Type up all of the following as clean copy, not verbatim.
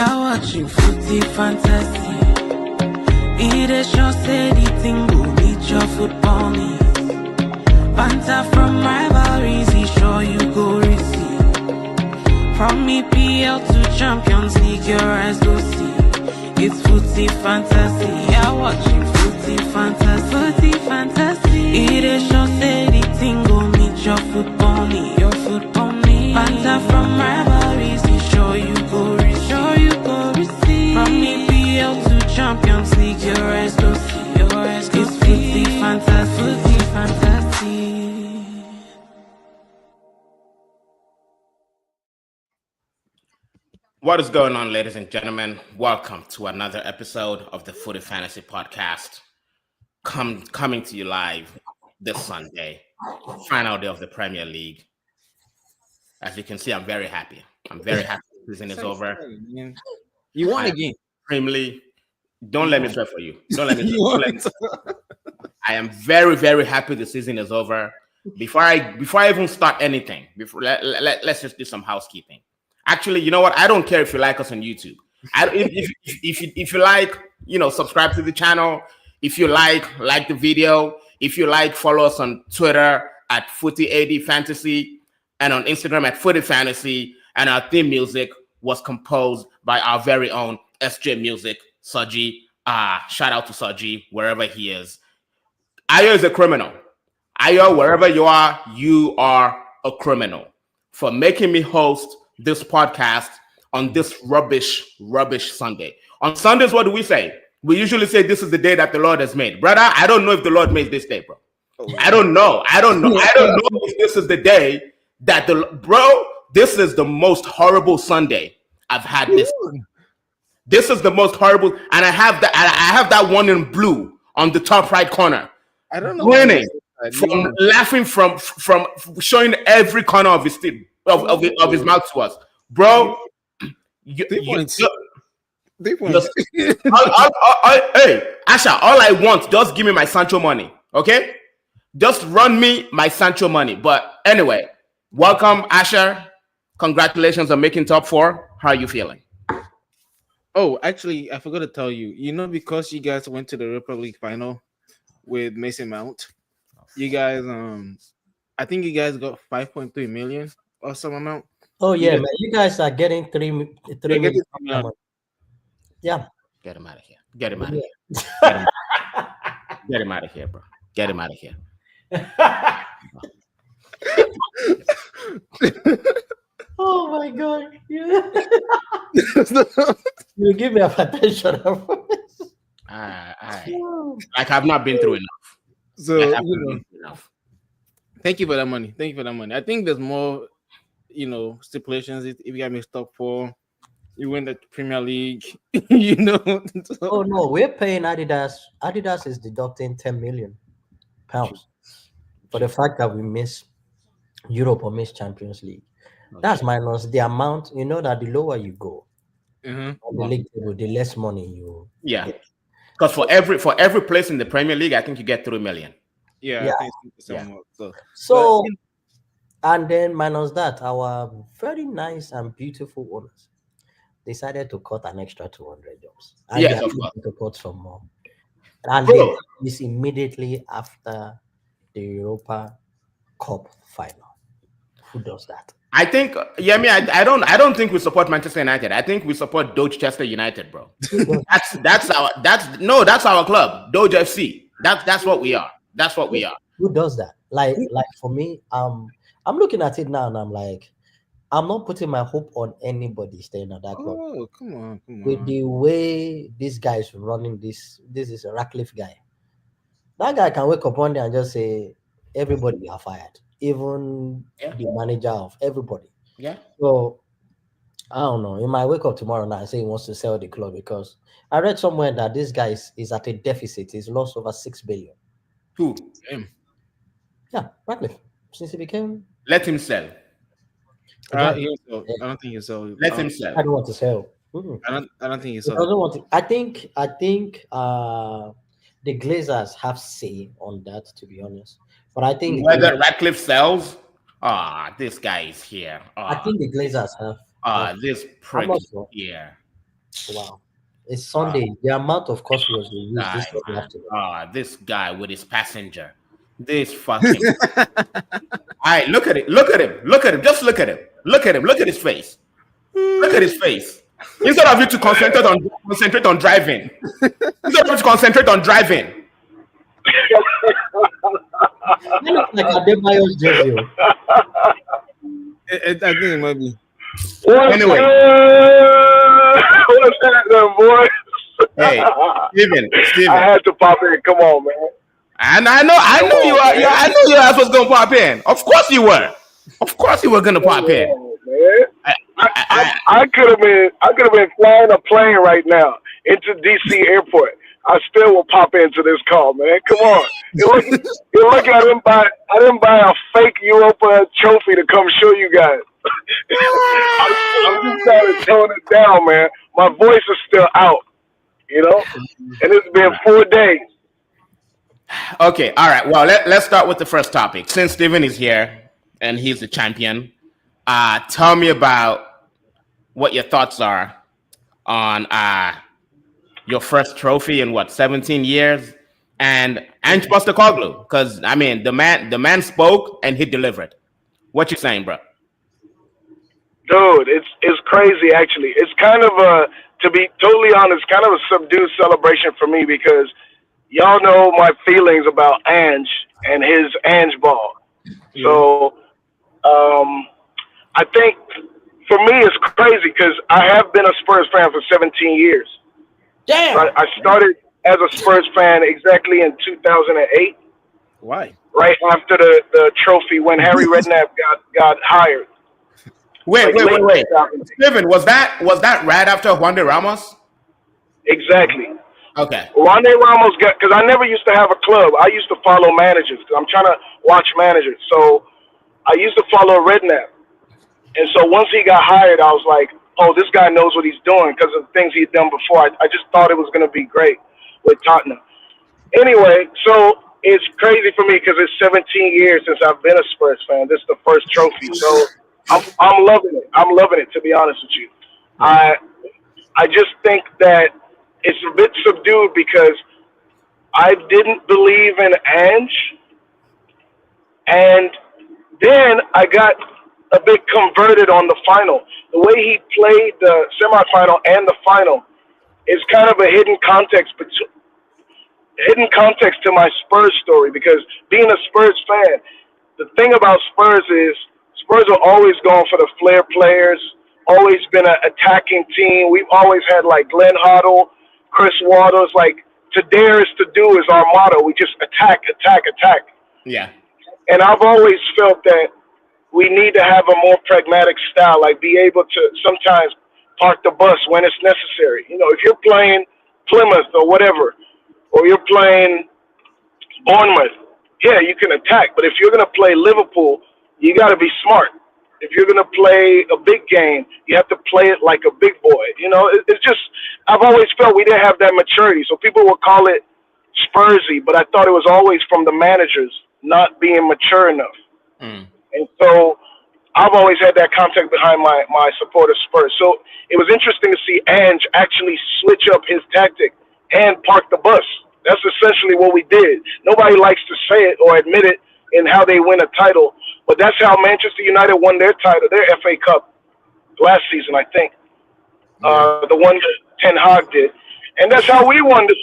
You're watching Footy Fantasy. It is your steady thing, go meet your football needs. Banter from rivalries, he sure you go receive. From EPL to Champions League, your eyes go see. It's Footy Fantasy. You're watching Footy Fantasy. Footy Fantasy. It is your steady thing, go meet your football need. Your football need. Banter from rivalries, he sure you go receive. Sure you go receive. From EPL to Champions League, your eyes go see. Your eyes go see. It's Footy Fantasy. Footy Fantasy. What is going on, ladies and gentlemen? Welcome to another episode of the Footy Fantasy Podcast. Coming to you live this Sunday, final day of the Premier League. As you can see, I'm very happy. I'm very happy the season is over. You won again. Extremely. Don't let me swear for you. Don't let me swear. I am very, very happy the season is over. Before I even start anything, let's just do some housekeeping. Actually, you know what? I don't care if you like us on YouTube. If you like, subscribe to the channel. If you like the video. If you like, follow us on Twitter at FootyAD Fantasy and on Instagram at Footy Fantasy. And our theme music was composed by our very own SJ Music, Saji. Shout out to Saji, wherever he is. Ayo is a criminal. Ayo, wherever you are a criminal for making me host this podcast on this rubbish Sunday. On Sundays, what do we say? We usually say this is the day that the Lord has made. Brother, I don't know if the Lord made this day, bro. I don't know if this is the day that this is the most horrible Sunday I've had this. This is the most horrible, and I have that one in blue on the top right corner. I don't know. Winning from laughing from showing every corner of his teeth. Of his mouth to us, bro. Hey, Asha, all I want, just give me my Sancho money, okay? Just run me my Sancho money. But anyway, welcome, Asha. Congratulations on making top 4. How are you feeling? Oh, actually, I forgot to tell you. Because you guys went to the Europa League final with Mason Mount, you guys, I think you guys got 5.3 million. Or some amount. Oh yeah, man! You guys are getting 3 million. Yeah. Get him out of here. Get him out of here. Get him out of here, bro. Get him out of here. Oh my god! You give me a attention. Like I've not been through enough. So thank you for that money. I think there's more. Stipulations. If you got mixed top 4, you win the Premier League. Oh no, we're paying Adidas. Adidas is deducting 10 million pounds for the fact that we miss Europa or miss Champions League. Okay. That's minus the amount. That the lower you go on the league table, the less money you. Yeah, because for every place in the Premier League, I think you get 3 million. Yeah. So. And then minus that, our very nice and beautiful owners decided to cut an extra 200 jobs. And yes, of course. To cut some more. And this immediately after the Europa Cup final. Who does that? I think, I don't think we support Manchester United. I think we support Dorchester United, bro. that's our club, Doge FC. That's what we are. That's what we are. Who does that? Like for me, I'm looking at it now and I'm like, I'm not putting my hope on anybody staying at that club. Oh, come on. With the way this guy is running this is a Ratcliffe guy. That guy can wake up one day and just say, everybody are fired. Even the manager of everybody. Yeah. So, I don't know. He might wake up tomorrow night and say he wants to sell the club because I read somewhere that this guy is at a deficit. He's lost over 6 billion. Who? Him. Yeah, Ratcliffe. Since he became... Let him sell. I don't think he'll sell. Let him sell. I don't want to sell. I don't think he'll sell. I don't want to. I think the Glazers have say on that, to be honest. But I think whether Ratcliffe sells, this guy is here. I think the Glazers have. This prick here. Wow. It's Sunday. The amount of course was used Guy, this was the man. afternoon. This guy with his passenger. This fucking. All right, look at it. Look at him. Look at him. Just look at him. Look at him. Look at his face. Look at his face. Instead of you to concentrate on driving. Instead of you to concentrate on driving. It looks like Adebayo's jersey. I think it might be. Anyway. What's happening, boy? Hey, Steven. I had to pop in. Come on, man. And I know you are. Yeah, I know your ass was gonna pop in. Of course you were. Of course you were gonna pop in. Man. I could have been flying a plane right now into DC airport. I still will pop into this call, man. Come on. You're looking at I didn't buy a fake Europa trophy to come show you guys. I'm just trying to tone it down, man. My voice is still out, and it's been 4 days. Okay, all right. Well, let's start with the first topic. Since Steven is here and he's the champion, tell me about what your thoughts are on your first trophy in 17 years, and Ange Postecoglou, because I mean the man spoke and he delivered. What you saying, bro? Dude, it's crazy actually. It's kind of to be totally honest, kind of a subdued celebration for me because y'all know my feelings about Ange and his Ange ball. Yeah. So I think for me it's crazy because I have been a Spurs fan for 17 years. Damn. I started as a Spurs fan exactly in 2008. Why? Right after the trophy when Harry Redknapp got hired. Wait. Steven, was that right after Juan de Ramos? Exactly. Okay. Juan de Ramos because I never used to have a club. I used to follow managers because I'm trying to watch managers. So I used to follow Redknapp. And so once he got hired, I was like, oh, this guy knows what he's doing because of the things he'd done before. I just thought it was going to be great with Tottenham. Anyway, so it's crazy for me because it's 17 years since I've been a Spurs fan. This is the first trophy. So I'm loving it. I'm loving it, to be honest with you. I just think that it's a bit subdued because I didn't believe in Ange. And then I got a bit converted on the final. The way he played the semifinal and the final is kind of a hidden context to my Spurs story because being a Spurs fan, the thing about Spurs is Spurs are always going for the flair players, always been an attacking team. We've always had like Glenn Hoddle, Chris Waters, like to dare is to do is our motto. We just attack. Yeah. And I've always felt that we need to have a more pragmatic style, like be able to sometimes park the bus when it's necessary. If you're playing Plymouth or whatever, or you're playing Bournemouth, yeah, you can attack. But if you're going to play Liverpool, you got to be smart. If you're going to play a big game, you have to play it like a big boy. It's just, I've always felt we didn't have that maturity. So people would call it Spursy, but I thought it was always from the managers not being mature enough. Mm. And so I've always had that context behind my support of Spurs. So it was interesting to see Ange actually switch up his tactic and park the bus. That's essentially what we did. Nobody likes to say it or admit it in how they win a title, but that's how Manchester United won their title, their FA Cup last season, I think. The one that Ten Hag did. And that's how we won this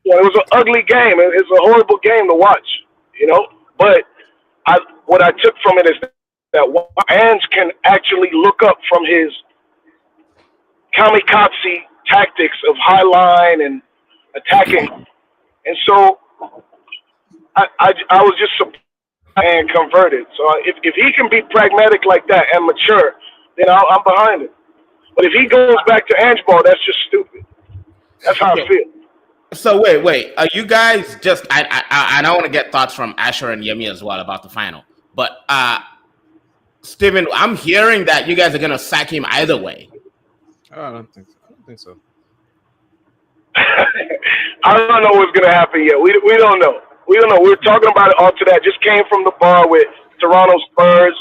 one. It was an ugly game. It was a horrible game to watch, But what I took from it is that Ange can actually look up from his kamikaze tactics of high line and attacking. And so I was just surprised and converted. So if he can be pragmatic like that and mature, then I'm behind it. But if he goes back to Ange ball, that's just stupid. That's how I feel. So wait. Are you guys just? I want to get thoughts from Asher and Yemi as well about the final. But Steven, I'm hearing that you guys are gonna sack him either way. Oh, I don't think so. I don't know what's gonna happen yet. We don't know. We're talking about it all today. I just came from the bar with Toronto Spurs.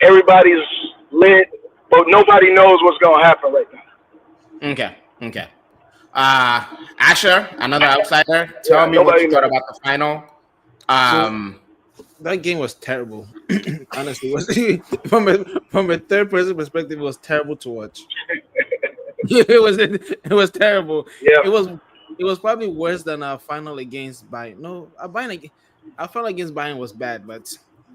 Everybody's lit, but nobody knows what's gonna happen right now. Okay. Okay. Asher, another outsider. Tell Yeah, me what nobody you thought knows. about the final. So Um, that game was terrible. Honestly, it was from a third person perspective, it was terrible to watch. It was terrible. Yeah. It was it was probably worse than our final against Bayern. No, our final against Bayern was bad, but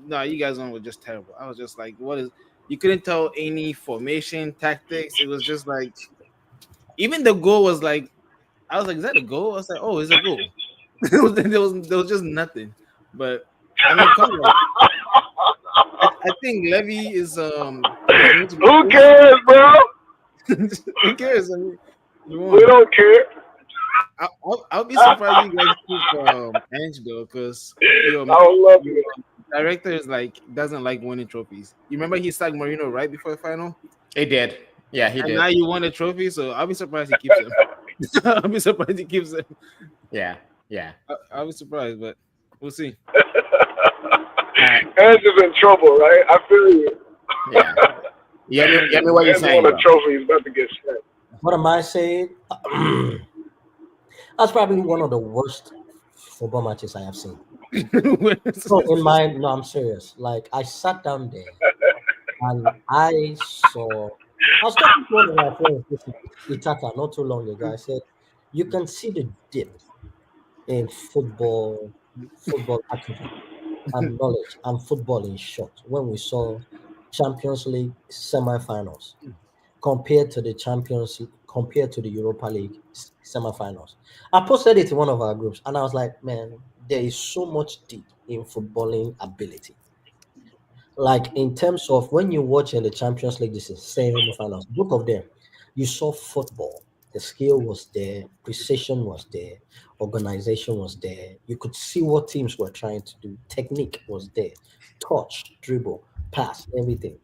no, you guys one were just terrible. I was just like, what is? You couldn't tell any formation tactics. It was just like even the goal was like I was like, is that a goal? I was like, oh, it's a goal. There was just nothing. But I mean, come on. I think Levy is going to be Who coach. cares, bro? Who cares? I mean, you We won. don't care. I'll be surprised you guys keep Ange though, because your I would love your it. director is like doesn't like winning trophies. You remember he sacked Marino right before the final, he did. Yeah, he and did. now you won a trophy. So I'll be surprised he keeps him. I'll be surprised he keeps him. Yeah. Yeah. I'll be surprised, but we'll see. All right. Ange is in trouble, right? I feel you. Yeah. Get me what you're Ange saying, won bro. a trophy. He's about to get sent. What am I saying? That's probably one of the worst football matches I have seen. So no, I'm serious. Like I sat down there and I saw. I was talking to one of my friends, this Itaka, not too long ago. I said, you can see the dip in football acumen and knowledge and football in short when we saw Champions League semi-finals compared to the Europa League semi-finals. I posted it in one of our groups and I was like, man, there is so much deep in footballing ability. Like in terms of when you watch in the Champions League, this is semi-finals, both of them, you saw football. The skill was there, precision was there, organization was there. You could see what teams were trying to do. Technique was there, touch, dribble, pass, everything.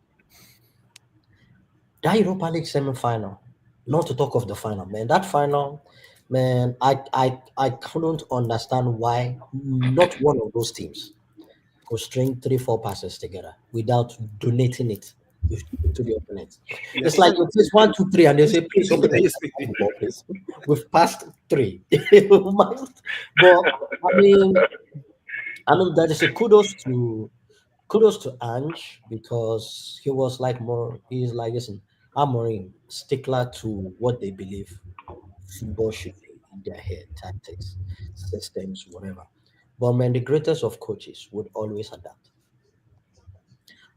That Europa League semi-final, not to talk of the final, man. That final, man, I couldn't understand why not one of those teams could string 3, 4 passes together without donating it to the opponent. It's like it says 1, 2, 3, and they say, please open it. The ball, please. We've passed three. But I mean that is a kudos to Ange because he was like more he's like listen, I'm more stickler to what they believe football should be in their head, tactics, systems, whatever. But man, the greatest of coaches would always adapt.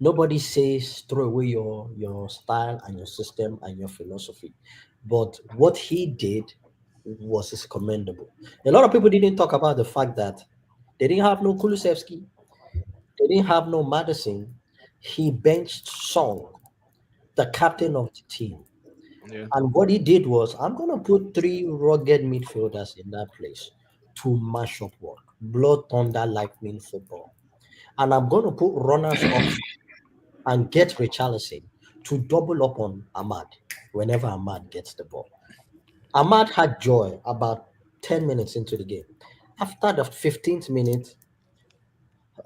Nobody says throw away your style and your system and your philosophy. But what he did is commendable. A lot of people didn't talk about the fact that they didn't have no Kulusevski, they didn't have no Madison. He benched Song, the captain of the team. Yeah. And what he did was, I'm going to put three rugged midfielders in that place to mash up work, blood, thunder, lightning football. And I'm going to put runners up and get Richarlison to double up on Ahmad whenever Ahmad gets the ball. Ahmad had joy about 10 minutes into the game. After the 15th minute,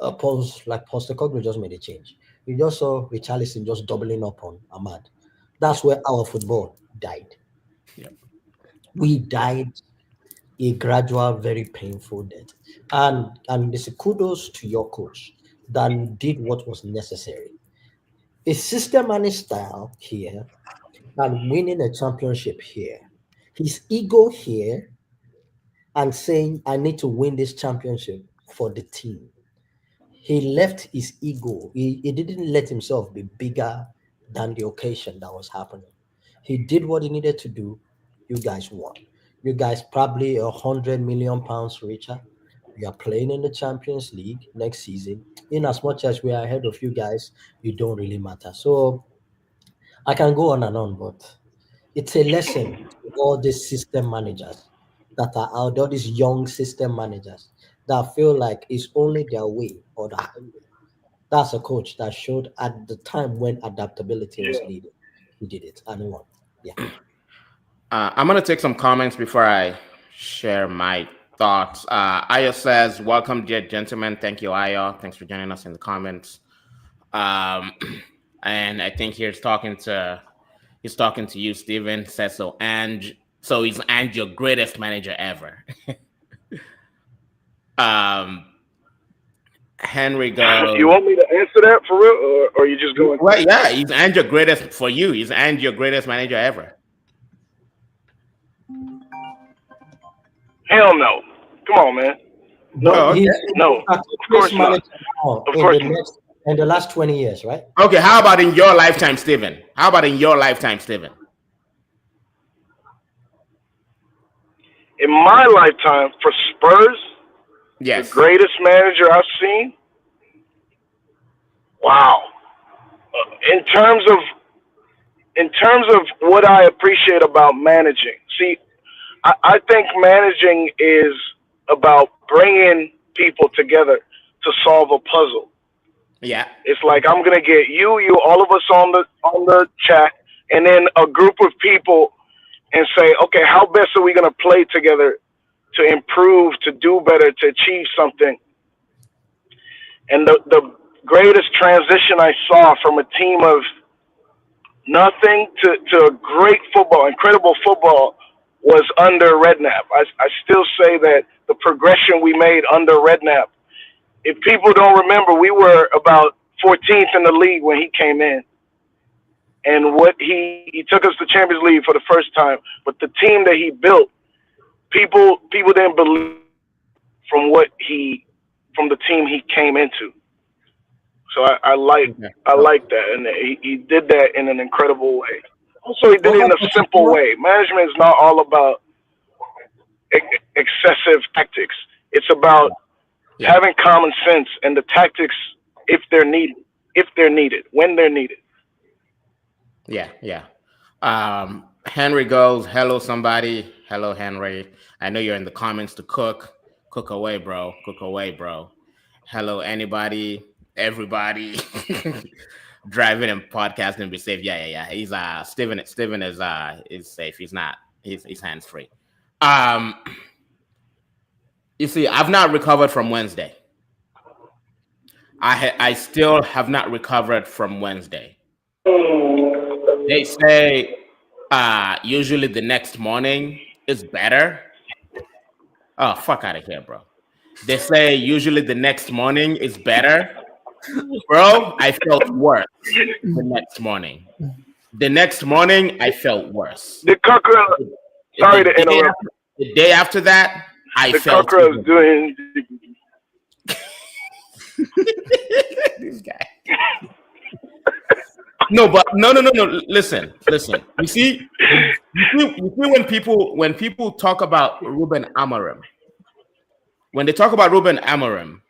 Postecoglou just made a change. You just saw Richarlison just doubling up on Ahmad. That's where our football died. Yep. We died a gradual, very painful death. And this kudos to your coach that did what was necessary. A system and a style here and winning a championship here. His ego here and saying, I need to win this championship for the team. He left his ego. He didn't let himself be bigger than the occasion that was happening. He did what he needed to do. You guys won. You guys probably £100 million richer. We are playing in the Champions League next season. In as much as we are ahead of you guys, it don't really matter. So I can go on and on, but it's a lesson to all these system managers that are out there, all these young system managers that feel like it's only their way or the highway. That's a coach that showed at the time when adaptability was Yeah. needed. He did it and won. Yeah. I'm gonna take some comments before I share my thoughts. Ayo says, "Welcome, dear gentlemen. Thank you, Ayo. Thanks for joining us in the comments." Um, and I think he's talking to He's talking to you, Steven. Says so. So is Ange your greatest manager ever? Henry goes. You want me to answer that for real, or you just going? Well, yeah, he's Ange your greatest for you. He's Ange your greatest manager ever. Hell no! Come on, man. No, no. Of course not. Of course not. In the last 20 years, right? Okay, how about in your lifetime, Steven? How about in your lifetime, Steven? In my lifetime, for Spurs, yes, the greatest manager I've seen. Wow. In terms of what I appreciate about managing, see, I think managing is about bringing people together to solve a puzzle. Yeah, it's like I'm gonna get you, all of us on the chat, and then a group of people, and say, okay, how best are we gonna play together to improve, to do better, to achieve something? And the greatest transition I saw from a team of nothing to a great football, incredible football, was under Redknapp. I still say that the progression we made under Redknapp. If people don't remember, we were about 14th in the league when he came in. And what he took us to Champions League for the first time. But the team that he built, people didn't believe from the team he came into. So I like that. And he did that in an incredible way. Also, he did it in a simple way. Management is not all about excessive tactics. It's about having common sense and the tactics if they're needed, when they're needed. Yeah. Henry goes, hello, somebody. Hello, Henry. I know you're in the comments to cook. Cook away, bro. Cook away, bro. Hello, anybody, everybody. Driving and podcasting, be safe. Yeah. He's Steven is safe. He's not. He's hands free. You see, I've not recovered from Wednesday. I still have not recovered from Wednesday. They say usually the next morning is better. Oh, fuck out of here, bro. They say usually the next morning is better. Bro, I felt worse the next morning. The next morning, I felt worse. Sorry to interrupt. The day after that, I felt worse. Doing this guy. No. Listen. You see when people talk about Ruben Amorim, when they talk about Ruben Amorim,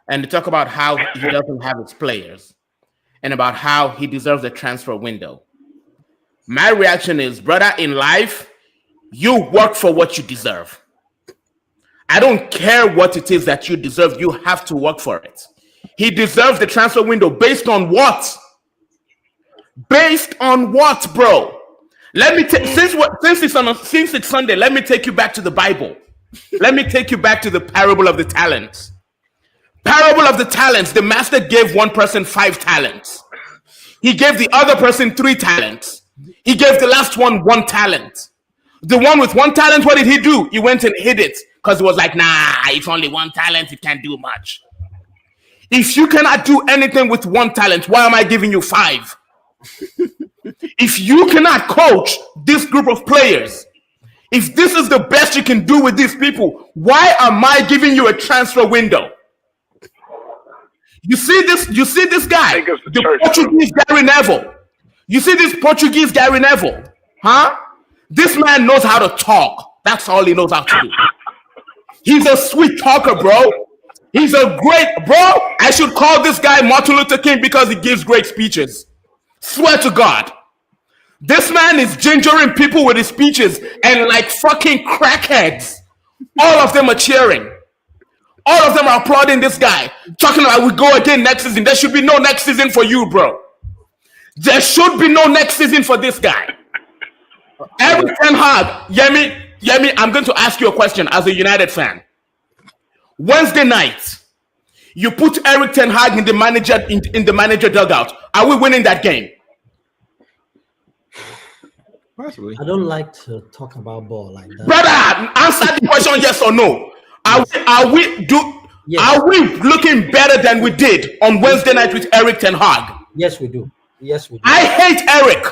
and they talk about how he doesn't have his players, and about how he deserves a transfer window, my reaction is, brother, in life, you work for what you deserve. I don't care what it is that you deserve. You have to work for it. He deserves the transfer window based on what? Based on what, bro? Let me since it's Sunday, let me take you back to the Bible. Let me take you back to the parable of the talents. Parable of the talents. The master gave one person 5 talents. He gave the other person 3 talents. He gave the last one 1 talent. The one with 1 talent, what did he do? He went and hid it because he was like, nah, it's only 1 talent. It can't do much. If you cannot do anything with 1 talent, why am I giving you 5? If you cannot coach this group of players, if this is the best you can do with these people, why am I giving you a transfer window? You see this guy, the Portuguese Gary Neville. You see this Portuguese Gary Neville, huh? This man knows how to talk. That's all he knows how to do. He's a sweet talker, bro. He's a great, bro. I should call this guy Martin Luther King because he gives great speeches. Swear to God. This man is gingering people with his speeches, and like fucking crackheads, all of them are cheering. All of them are applauding this guy, talking about we go again next season. There should be no next season for you, bro. There should be no next season for this guy. Eric Ten Hag, Yemi, I'm going to ask you a question as a United fan. Wednesday night, you put Eric Ten Hag in the manager dugout. Are we winning that game? Possibly. I don't like to talk about ball like that. Brother, answer the question yes or no. Yes. Are we looking better than we did on Wednesday night with Eric Ten Hag? Yes, we do. Yes, we do. I hate Eric.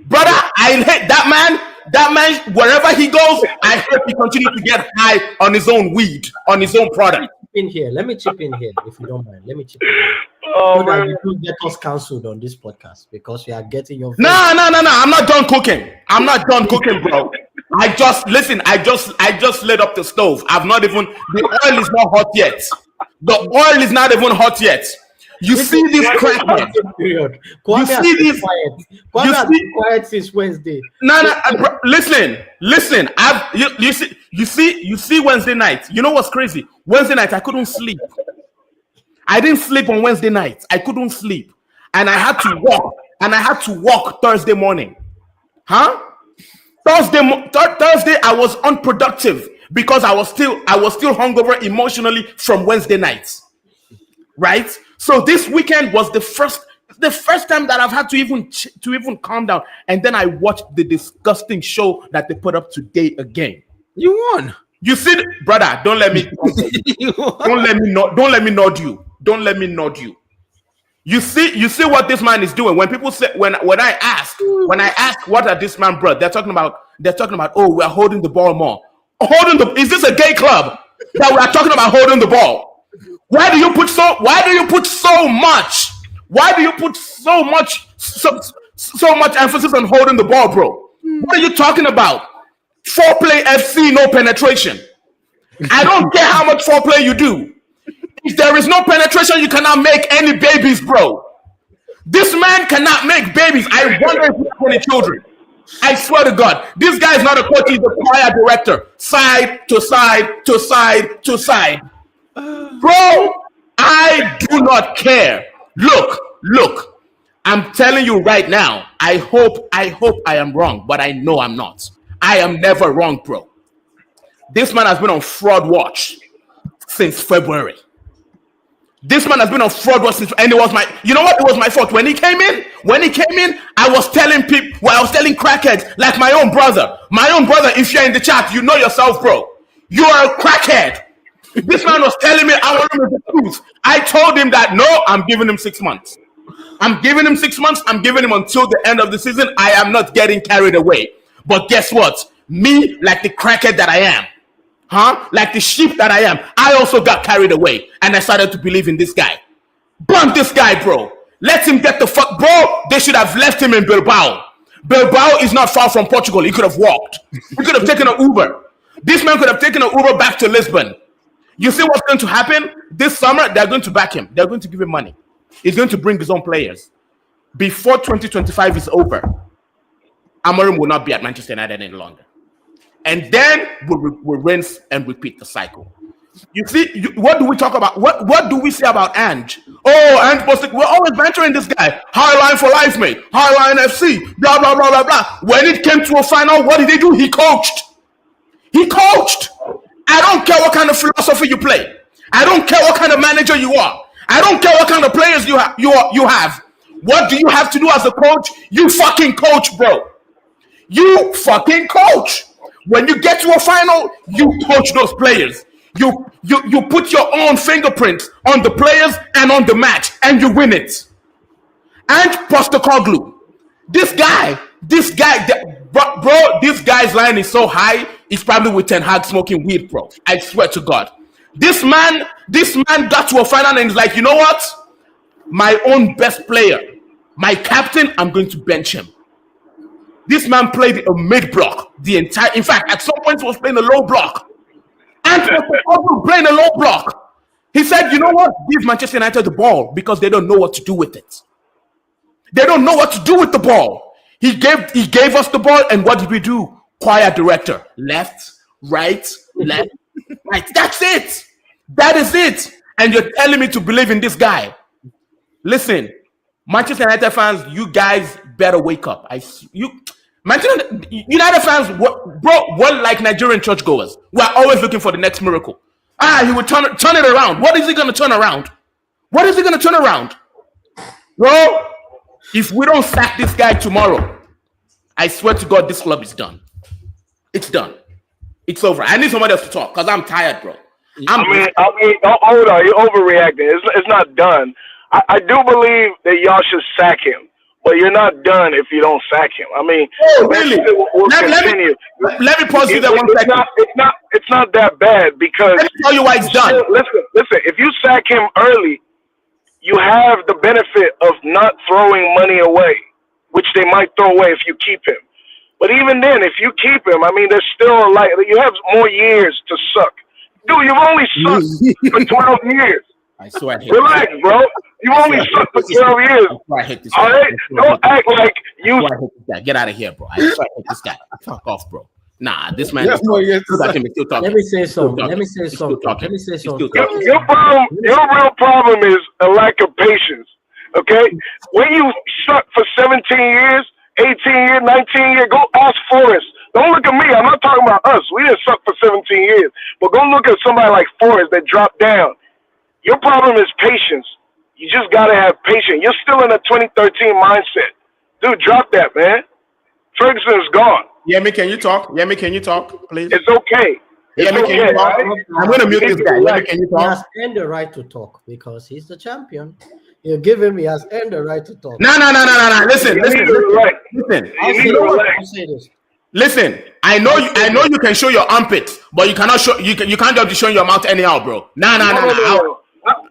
Brother, I hate that man. That man, wherever he goes, I hope he continues to get high on his own weed, on his own product. Let me chip in here, if you don't mind. Let me chip in here. Oh, So that man. you don't get us cancelled on this podcast because we are getting your No. I'm not done cooking. I'm not done cooking, bro. I just lit up the stove. The oil is not hot yet. The oil is not even hot yet. You see this crackhead. You see this quiet. Kwame has been quiet since Wednesday. Bro, listen. You see Wednesday night. You know what's crazy? Wednesday night I couldn't sleep. I didn't sleep on Wednesday night. I couldn't sleep, and I had to walk Thursday morning. Thursday I was unproductive because I was still hungover emotionally from Wednesday night. Right? So this weekend was the first time that I've had to even calm down. And then I watched the disgusting show that they put up today again. You won. You see, brother, don't let me nod you. Don't let me nod you. You see what this man is doing. When people say when I ask what are this man brought, they're talking about oh, we're holding the ball more. Is this a gay club that we are talking about holding the ball? Why do you put so much? Why do you put so much emphasis on holding the ball, bro? What are you talking about? Foreplay FC, no penetration. I don't care how much foreplay you do. If there is no penetration, you cannot make any babies, bro. This man cannot make babies. I wonder if he has any children. I swear to God, this guy is not a coach, he's a choir director. Side to side to side to side. Bro, I do not care. Look, I'm telling you right now, I hope I am wrong, but I know I'm not. I am never wrong, bro. This man has been on fraud watch since February. This man has been on fraud watch since, and it was my fault. When he came in, I was telling people, I was telling crackheads, like my own brother, if you're in the chat, you know yourself, bro. You are a crackhead. This man was telling me I want him to the truth. I told him that no, I'm giving him 6 months. I'm giving him 6 months. I'm giving him until the end of the season. I am not getting carried away. But guess what? Me, like the crackhead that I am, like the sheep that I am, I also got carried away. And I started to believe in this guy. Burn this guy, bro. Let him get the fuck, bro. They should have left him in Bilbao. Bilbao is not far from Portugal. He could have walked. He could have taken an Uber. This man could have taken an Uber back to Lisbon. You see what's going to happen? This summer, they're going to back him. They're going to give him money. He's going to bring his own players. Before 2025 is over, Amorim will not be at Manchester United any longer. And then we'll rinse and repeat the cycle. You see, what do we talk about? What do we say about Ange? Oh, Ange Bostic, we're always mentoring this guy. High line for life, mate. High line FC, blah, blah, blah, blah, blah. When it came to a final, what did he do? He coached. I don't care what kind of philosophy you play. I don't care what kind of manager you are. I don't care what kind of players you have. What do you have to do as a coach? You fucking coach, bro. You fucking coach. When you get to a final, you coach those players. You put your own fingerprint on the players and on the match, and you win it. And Postecoglou, this guy, bro, this guy's line is so high. He's probably with Ten Hag smoking weed, bro. I swear to God. This man got to a final and he's like, you know what? My own best player, my captain, I'm going to bench him. This man played a mid block in fact, at some point he was playing a low block. And playing a low block. He said, you know what? Give Manchester United the ball because they don't know what to do with it. They don't know what to do with the ball. He gave us the ball, and what did we do? Choir director. Left, right, left, right. That's it. That is it. And you're telling me to believe in this guy. Listen, Manchester United fans, you guys better wake up. Manchester United fans, we're like Nigerian churchgoers. We're always looking for the next miracle. He will turn it around. What is he going to turn around? What is he going to turn around? Bro, if we don't sack this guy tomorrow, I swear to God, this club is done. It's done. It's over. I need somebody else to talk because I'm tired, bro. I mean, hold on. You're overreacting. It's not done. I do believe that y'all should sack him, but you're not done if you don't sack him. I mean, really? We'll continue. Let me pause you there 1 second. It's not that bad because. Let me tell you why it's done. Listen. If you sack him early, you have the benefit of not throwing money away, which they might throw away if you keep him. But even then, if you keep him, I mean, there's still you have more years to suck. Dude, you've only sucked for 12 years. I swear I hate Relax, bro. You've only sucked for 12 years. I hate this guy. All right? Don't act like you. I hate this guy. Get out of here, bro. I swear I hate this guy. Fuck off, bro. Nah, this man. Let me say something. Your real problem is a lack of patience. Okay? When you suck for 17 years, 18 years, 19 years, go ask Forrest. Don't look at me. I'm not talking about us. We didn't suck for 17 years. But go look at somebody like Forrest that dropped down. Your problem is patience. You just got to have patience. You're still in a 2013 mindset. Dude, drop that, man. Ferguson's gone. Yemi, can you talk? Please? It's okay. Yemi, can you talk? Right? I'm going to mute this guy. Yemi, can you He has talk? earned the right to talk because he's the champion. You give him, he has earned the right to talk. No. Listen. Listen, I know you can show your armpits, but you cannot show you can't just be showing your mouth anyhow, bro. No.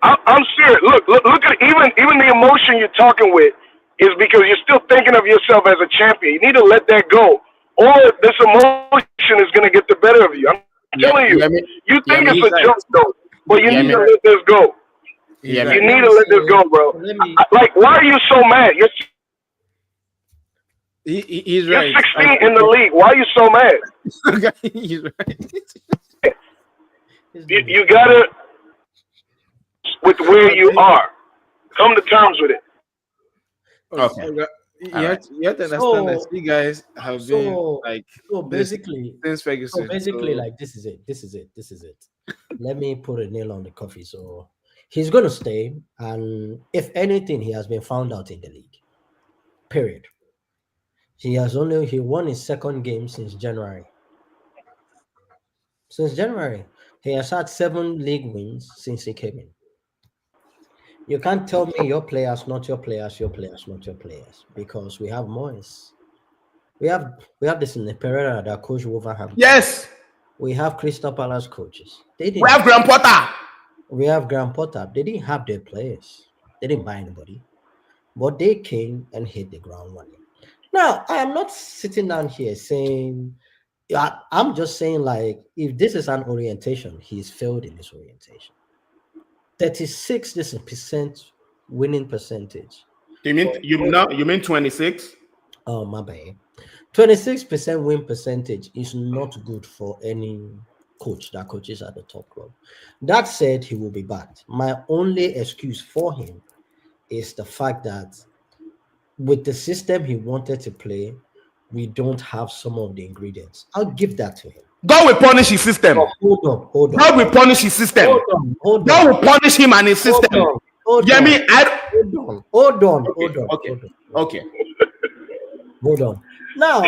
I'm serious. Look at even the emotion you're talking with is because you're still thinking of yourself as a champion. You need to let that go, or this emotion is going to get the better of you. I'm telling you. You think it's a joke though, but you need to let this go. You need to let this go, bro. Like, why are you so mad? He's You're right. 16 in the league. Why are you so mad? He's right. You gotta with where you are. Come to terms with it. Okay. You have to understand that you guys have been like basically since Ferguson. Like this is it. Let me put a nail on the coffee. So he's gonna stay, and if anything, he has been found out in the league. Period. He won his second game since January. He has had 7 league wins since he came in. You can't tell me your players, not your players, not your players, because we have Moyes. We have this in the Pereira that coach Wolverhampton. Yes. We have Crystal Palace coaches. We have Graham Potter. They didn't have their players. They didn't buy anybody. But they came and hit the ground running. Now, I am not sitting down here saying, I'm just saying, like, if this is an orientation, he's failed in this orientation. 36% winning percentage. You mean 26? Oh, my bad. 26% win percentage is not good for any coach that coaches at the top club. That said, he will be backed. My only excuse for him is the fact that with the system he wanted to play, we don't have some of the ingredients. I'll give that to him. God will punish his system. Hold on. God will punish his system. Hold on. God will punish him and his system. Hold on. Okay. Hold on. Now,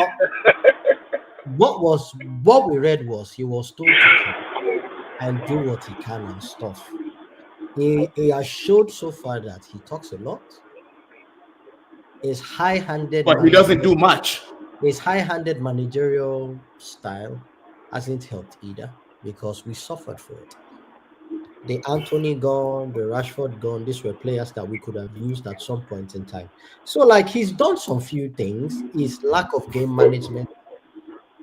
what we read was he was told to come and do what he can and stuff. He has showed so far that he talks a lot. Is high-handed, but he doesn't do much. His high-handed managerial style hasn't helped either because we suffered for it. The Anthony gone, the Rashford gone. These were players that we could have used at some point in time. So, like, he's done some few things. His lack of game management,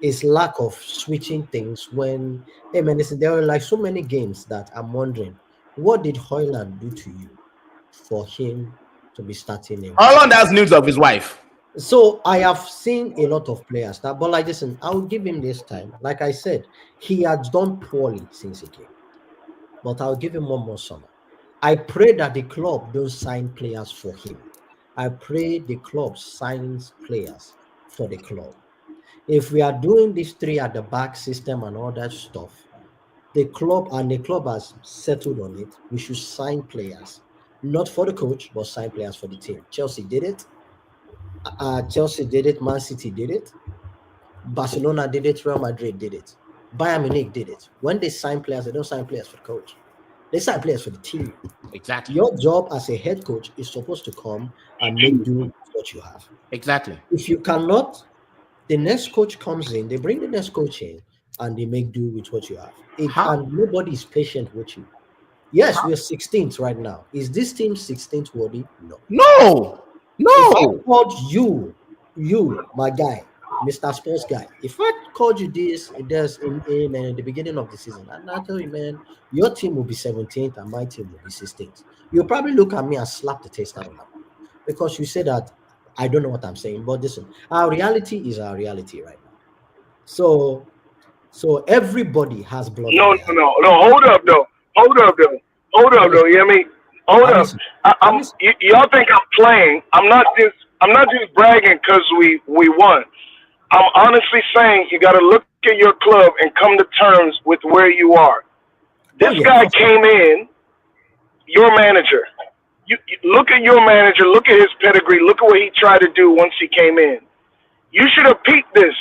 his lack of switching things. When listen, there were like so many games that I'm wondering, what did Højlund do to you for him to be starting him? Højlund has news of his wife. So I have seen a lot of players that, but like, listen, I'll give him this time. Like I said, he has done poorly since he came, but I'll give him one more summer. I pray that the club don't sign players for him. I pray the club signs players for the club. If we are doing this 3 at the back system and all that stuff, the club has settled on it. We should sign players, not for the coach, but sign players for the team. Chelsea did it. Chelsea did it, Man City did it, Barcelona did it, Real Madrid did it, Bayern Munich did it. When they sign players, they don't sign players for the coach. They sign players for the team. Exactly. Your job as a head coach is supposed to come and make do with what you have. Exactly. If you cannot, the next coach comes in, they bring the next coach in, and they make do with what you have. And nobody is patient with you. Yes, we're 16th right now. Is this team 16th worthy? No. No. If I called you, my guy, Mr. Sports guy, if I called you this in the beginning of the season, and I tell you, man, your team will be 17th and my team will be 16th. You'll probably look at me and slap the taste out of my mouth because you say that I don't know what I'm saying. But listen, our reality is our reality right now. So everybody has blood. No. Hold up, though. You hear me? Hold up. Y'all think I'm playing? I'm not just bragging because we won. I'm honestly saying you got to look at your club and come to terms with where you are. This guy came in, your manager. You look at your manager. Look at his pedigree. Look at what he tried to do once he came in. You should have peaked this.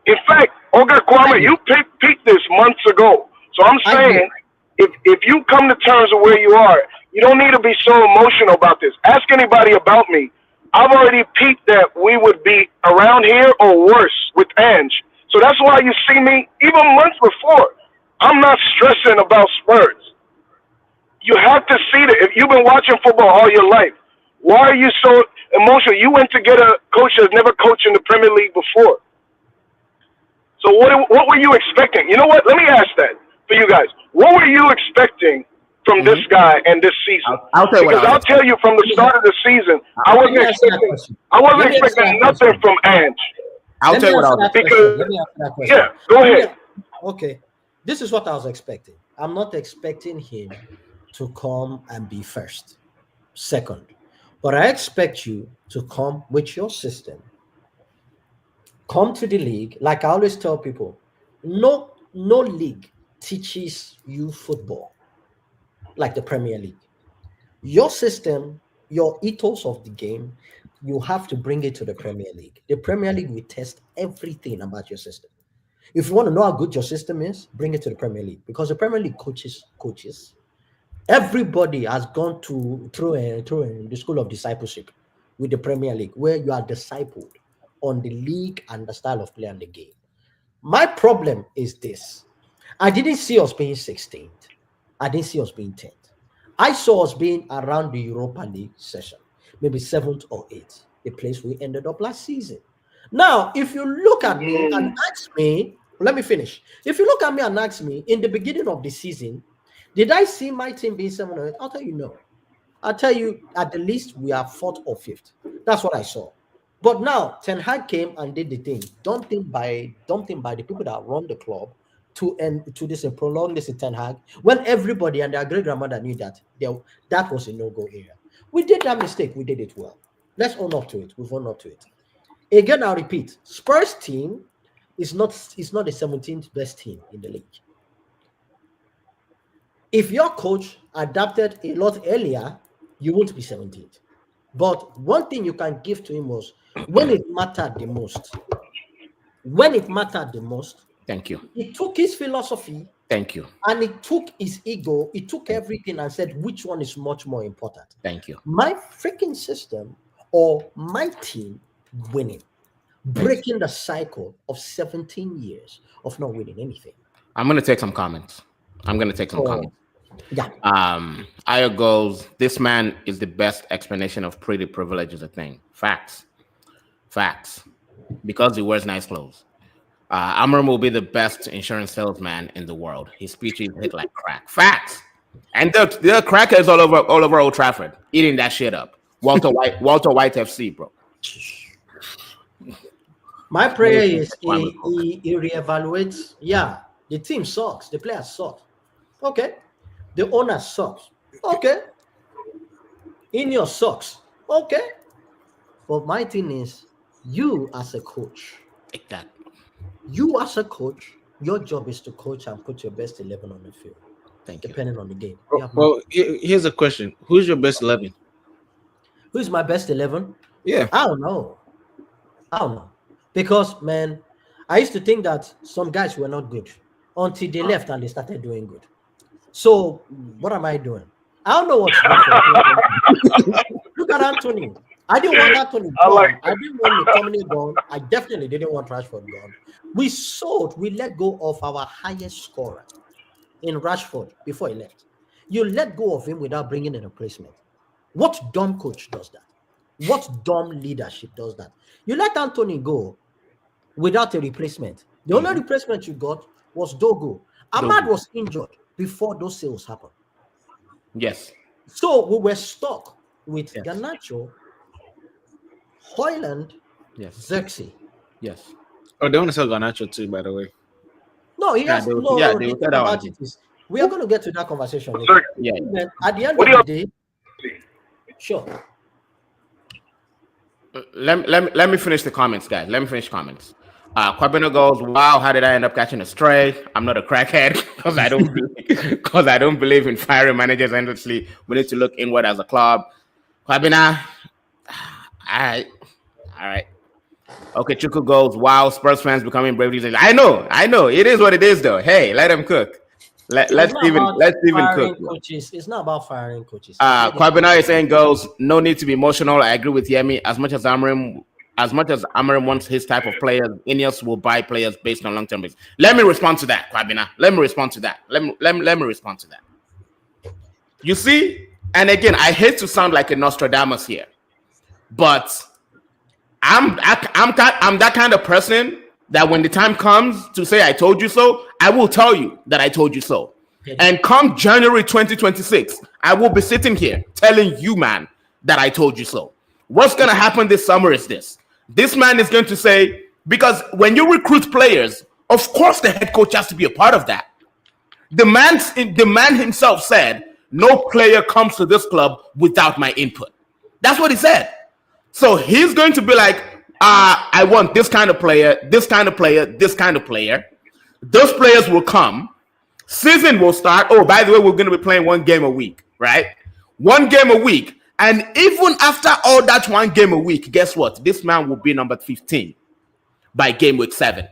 In fact, Olga Kwame, you peaked this months ago. So I'm saying, if you come to terms with where you are, you don't need to be so emotional about this. Ask anybody about me. I've already peaked that we would be around here or worse with ANGE. So that's why you see me, even months before, I'm not stressing about Spurs. You have to see that. If you've been watching football all your life, why are you so emotional? You went to get a coach that's never coached in the Premier League before. So what were you expecting? You know what? Let me ask that for you guys. What were you expecting from this guy and this season? I'll tell you what I'll tell you from the start of the season, I wasn't expecting nothing from ANGE. I'll tell you what I was expecting. Let me answer that question. Yeah, go ahead. Okay. This is what I was expecting. I'm not expecting him to come and be first, second. But I expect you to come with your system. Come to the league. Like I always tell people, no league teaches you football like the Premier League. Your system, your ethos of the game, you have to bring it to the Premier League. The Premier League will test everything about your system. If you want to know how good your system is, bring it to the Premier League because the Premier League coaches. Everybody has gone through the school of discipleship with the Premier League, where you are discipled on the league and the style of play and the game. My problem is this. I didn't see us being 16th. I didn't see us being 10th. I saw us being around the Europa League session, maybe 7th or 8th, the place we ended up last season. Now, if you look at me and ask me, let me finish. If you look at me and ask me, in the beginning of the season, did I see my team being 7 or 8? I'll tell you no. I'll tell you at the least we are 4th or 5th. That's what I saw. But now Ten Hag came and did the thing. Don't think by the people that run the club to this and prolong this in Ten Hag when everybody and their great grandmother knew that that was a no-go area. We did that mistake. We did it well. Let's own up to it. We've owned up to it. Again, I'll repeat. Spurs team is not the 17th best team in the league. If your coach adapted a lot earlier, you won't be 17th. But one thing you can give to him was when it mattered the most. Thank you. He took his philosophy. Thank you. And he took his ego. He took everything and said, which one is much more important? Thank you. My freaking system or my team winning, breaking the cycle of 17 years of not winning anything. I'm going to take some comments. Yeah. Aya goes, this man is the best explanation of pretty privilege is a thing. Facts. Because he wears nice clothes. Amram will be the best insurance salesman in the world. His speeches hit like crack. Facts. And there are crackers all over Old Trafford eating that shit up. Walter White FC, bro. My prayer is he reevaluates. Yeah, the team sucks. The players suck. Okay. The owner sucks. Okay. Ineos sucks. Okay. But my thing is, you as a coach. Exactly. You as a coach, your job is to coach and put your best 11 on the field. Depending on the game. Well, here's a question. Who's your best 11? Who's my best 11? Yeah. I don't know. I don't know. Because, man, I used to think that some guys were not good until they left and they started doing good. So, what am I doing? I don't know what's Look at Anthony. I didn't want Anthony gone. I didn't want McTominay gone. I definitely didn't want Rashford gone. We let go of our highest scorer in Rashford before he left. You let go of him without bringing in a replacement. What dumb coach does that? What dumb leadership does that? You let Anthony go without a replacement. The only replacement you got was Dogo. Ahmad was injured before those sales happened. Yes. So we were stuck with Garnacho, Højlund, Xerxes. Yes. Oh, they want to sell Garnacho too, by the way. No, he has they no. will tell that one. We are going to get to that conversation later. Yeah. At the end of the day, sure. Let me finish the comments, guys. Let me finish comments. Quabino goes, wow, how did I end up catching a stray? I'm not a crackhead because I don't believe in firing managers endlessly. We need to look inward as a club. Quabina, all right. Okay, Chuku goes, wow, Spurs fans becoming brave. I know. It is what it is, though. Hey, let them cook. Let's even cook. Coaches. It's not about firing coaches. Quabina is saying goes, no need to be emotional. I agree with Yemi. As much as Amorim wants his type of players, Ineos will buy players based on long-term basis. Let me respond to that, Quabina. Let me respond to that. You see, and again, I hate to sound like a Nostradamus here, but I'm that kind of person that when the time comes to say I told you so, I will tell you that I told you so. And come January 2026, I will be sitting here telling you, man, that I told you so. What's going to happen this summer is this. This man is going to say, because when you recruit players, of course the head coach has to be a part of that. The man himself said, no player comes to this club without my input. That's what he said. So he's going to be like, I want this kind of player, this kind of player, this kind of player. Those players will come. Season will start. Oh, by the way, we're going to be playing one game a week, right? One game a week. And even after all that one game a week, guess what? This man will be number 15 by game week 7.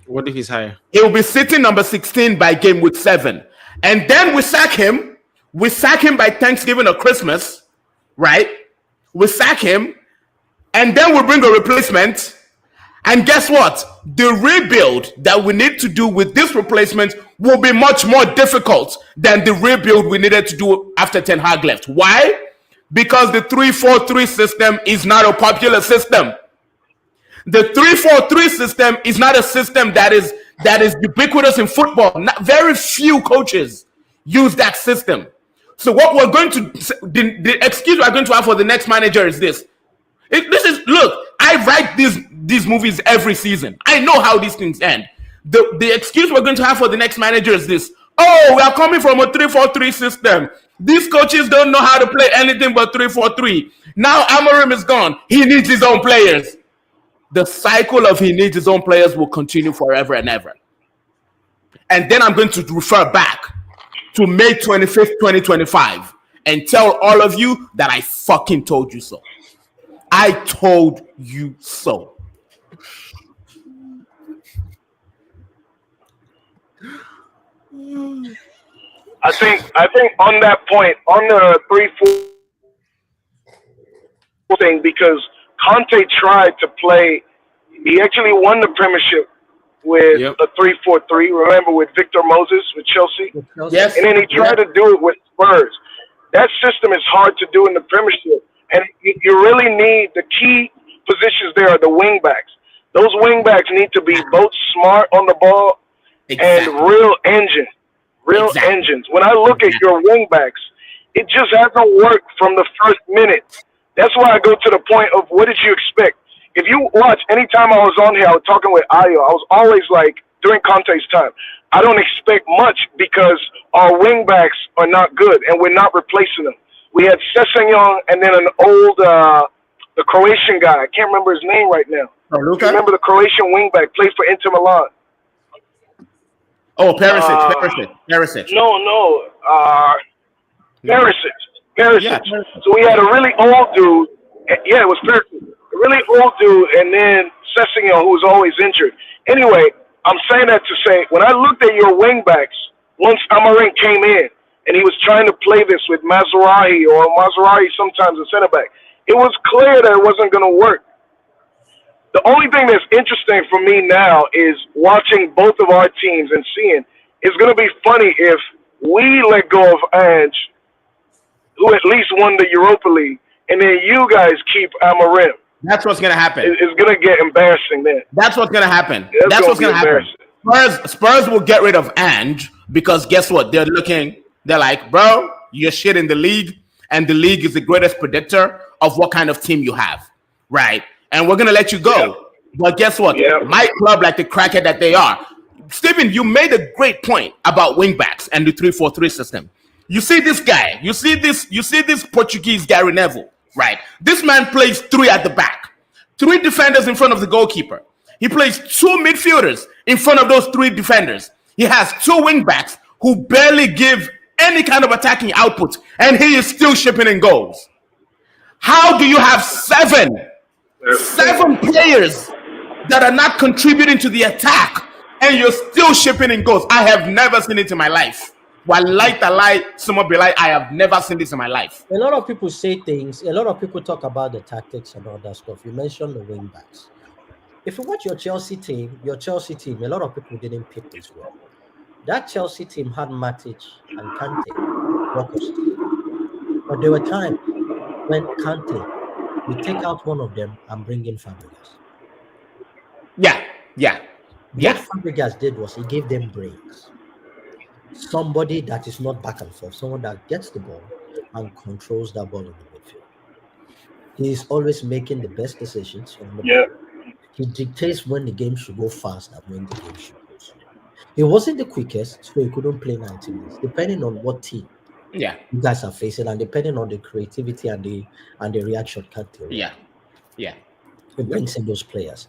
What if he's higher? He will be sitting number 16 by game week 7. And then we sack him. We sack him by Thanksgiving or Christmas, right? We sack him. And then we bring a replacement. And guess what? The rebuild that we need to do with this replacement will be much more difficult than the rebuild we needed to do after Ten Hag left. Why? Because the 3-4-3 system is not a popular system. The 3-4-3 system is not a system that is ubiquitous in football. Very few coaches use that system. So what we're going to, the excuse we're going to have for the next manager is this. Look, I write these movies every season. I know how these things end. The excuse we're going to have for the next manager is this. Oh, we are coming from a 3-4-3 system. These coaches don't know how to play anything but 3-4-3. Now Amorim is gone. He needs his own players. The cycle of he needs his own players will continue forever and ever. And then I'm going to refer back to May 25th, 2025 and tell all of you that I fucking told you so. I told you so. I think on that point, on the 3-4 thing, because Conte tried to play, he actually won the Premiership with a 3-4-3. Remember, with Victor Moses with Chelsea? Yes. And then he tried to do it with Spurs. That system is hard to do in the Premiership. And you really need the key positions there are the wing backs. Those wing backs need to be both smart on the ball and real engines. Engines. When I look at your wing backs, it just hasn't worked from the first minute. That's why I go to the point of what did you expect? If you watch, anytime I was on here, I was talking with Ayo, I was always like, during Conte's time, I don't expect much because our wing backs are not good and we're not replacing them. We had Sessegnon and then an old, the Croatian guy. I can't remember his name right now. Remember the Croatian wingback played for Inter Milan? Oh, Perisic. No. Perisic. Yeah. So we had a really old dude. Yeah, it was Perisic. really old dude, and then Sessegnon, who was always injured. Anyway, I'm saying that to say, when I looked at your wingbacks, once Amarin came in, and he was trying to play this with Mazraoui, or Mazraoui sometimes a center back, it was clear that it wasn't going to work. The only thing that's interesting for me now is watching both of our teams and seeing it's going to be funny if we let go of ANGE, who at least won the Europa League, and then you guys keep Amarim. That's what's going to happen. It's going to get embarrassing then. That's what's going to happen. That's what's going to happen. Spurs will get rid of ANGE because guess what? They're like, bro, you're shit in the league, and the league is the greatest predictor of what kind of team you have, right? And we're going to let you go. Yeah. But guess what? Yeah. My club, like the crackhead that they are. Stephen, you made a great point about wingbacks and the 3-4-3 system. You see this guy. You see this Portuguese Gary Neville, right? This man plays 3 at the back. 3 defenders in front of the goalkeeper. He plays 2 midfielders in front of those 3 defenders. He has 2 wingbacks who barely give any kind of attacking output, and he is still shipping in goals. How do you have 7 players that are not contributing to the attack, and you're still shipping in goals? I have never seen it in my life. Someone be like, I have never seen this in my life. A lot of people say things. A lot of people talk about the tactics and all that stuff. You mentioned the wing backs. If you watch your Chelsea team, a lot of people didn't pick this well. That Chelsea team had Matic and Kante, workers. But there were times when Kante, we take out one of them and bring in Fabregas. Yeah. What Fabregas did was he gave them brains. Somebody that is not back and forth, someone that gets the ball and controls that ball in the midfield. He is always making the best decisions on the ball. He dictates when the game should go fast and when the game should go slow. He wasn't the quickest, so he couldn't play 90 minutes, depending on what team you guys are facing and depending on the creativity and the reaction country. Yeah. It brings in those players.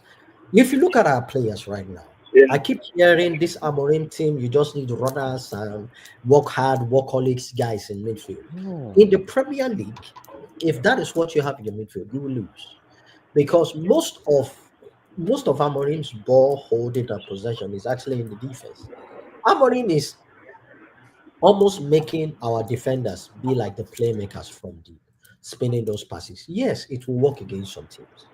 If you look at our players right now, I keep hearing this Amorim team, you just need runners and work hard, workaholics guys in midfield. In the Premier League, if that is what you have in your midfield, you will lose. Because most of Amorim's ball holding and possession is actually in the defense. Amorim is almost making our defenders be like the playmakers from deep, spinning those passes. Yes, it will work against some teams.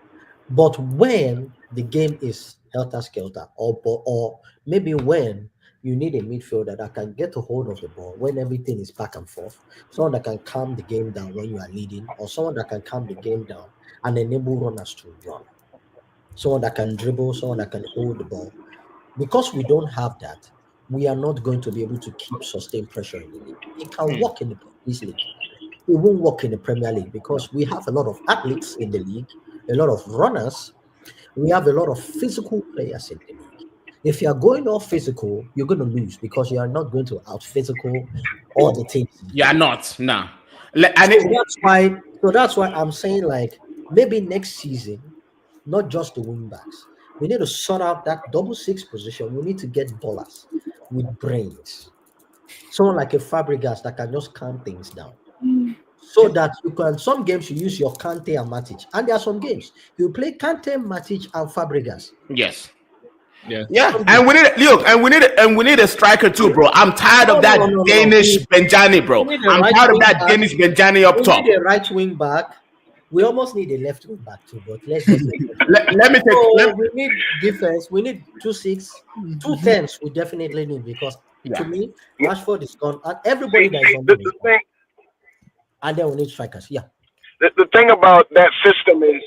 But when the game is helter-skelter, or maybe when you need a midfielder that can get a hold of the ball when everything is back and forth, someone that can calm the game down when you are leading, or someone that can calm the game down and enable runners to run, someone that can dribble, someone that can hold the ball. Because we don't have that, we are not going to be able to keep sustained pressure in the league. It can work in the English league. It won't work in the Premier League because we have a lot of athletes in the league, a lot of runners. We have a lot of physical players in the league. If you are going off physical, you're going to lose because you are not going to out physical all the teams. You are not. No. So that's why I'm saying, like, maybe next season, not just the wing backs. We need to sort out that 6 position. We need to get ballers with brains. Someone like a Fabregas that can just calm things down. So that you can, some games you use your Kante and Matic, and there are some games you play Kante, Matic, and Fabregas. Yes. Yeah. And we need a striker too, bro. I'm tired of that Danish Benjani, bro. I'm tired of that Danish Benjani up top. We need a right wing back. We almost need a left wing back too, but let's let me take. We need defense. We need 2-6, 2-10s. We definitely need because to me, Rashford is gone, and everybody that is on the thing. And then we need strikers. Yeah. The thing about that system is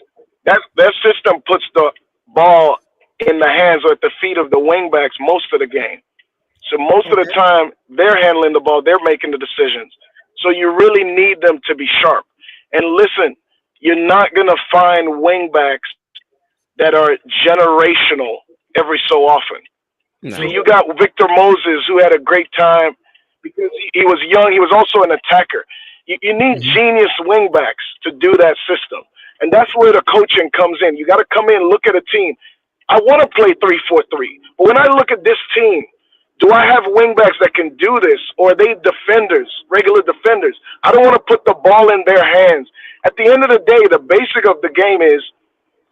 that system puts the ball in the hands or at the feet of the wingbacks most of the game. So most of the time they're handling the ball, they're making the decisions. So you really need them to be sharp. And listen, you're not gonna find wingbacks that are generational every so often. No. So you got Victor Moses, who had a great time because he was young. He was also an attacker. You need genius wingbacks to do that system. And that's where the coaching comes in. You got to come in and look at a team. I want to play 3-4-3. But when I look at this team, do I have wingbacks that can do this? Or are they defenders, regular defenders? I don't want to put the ball in their hands. At the end of the day, the basic of the game is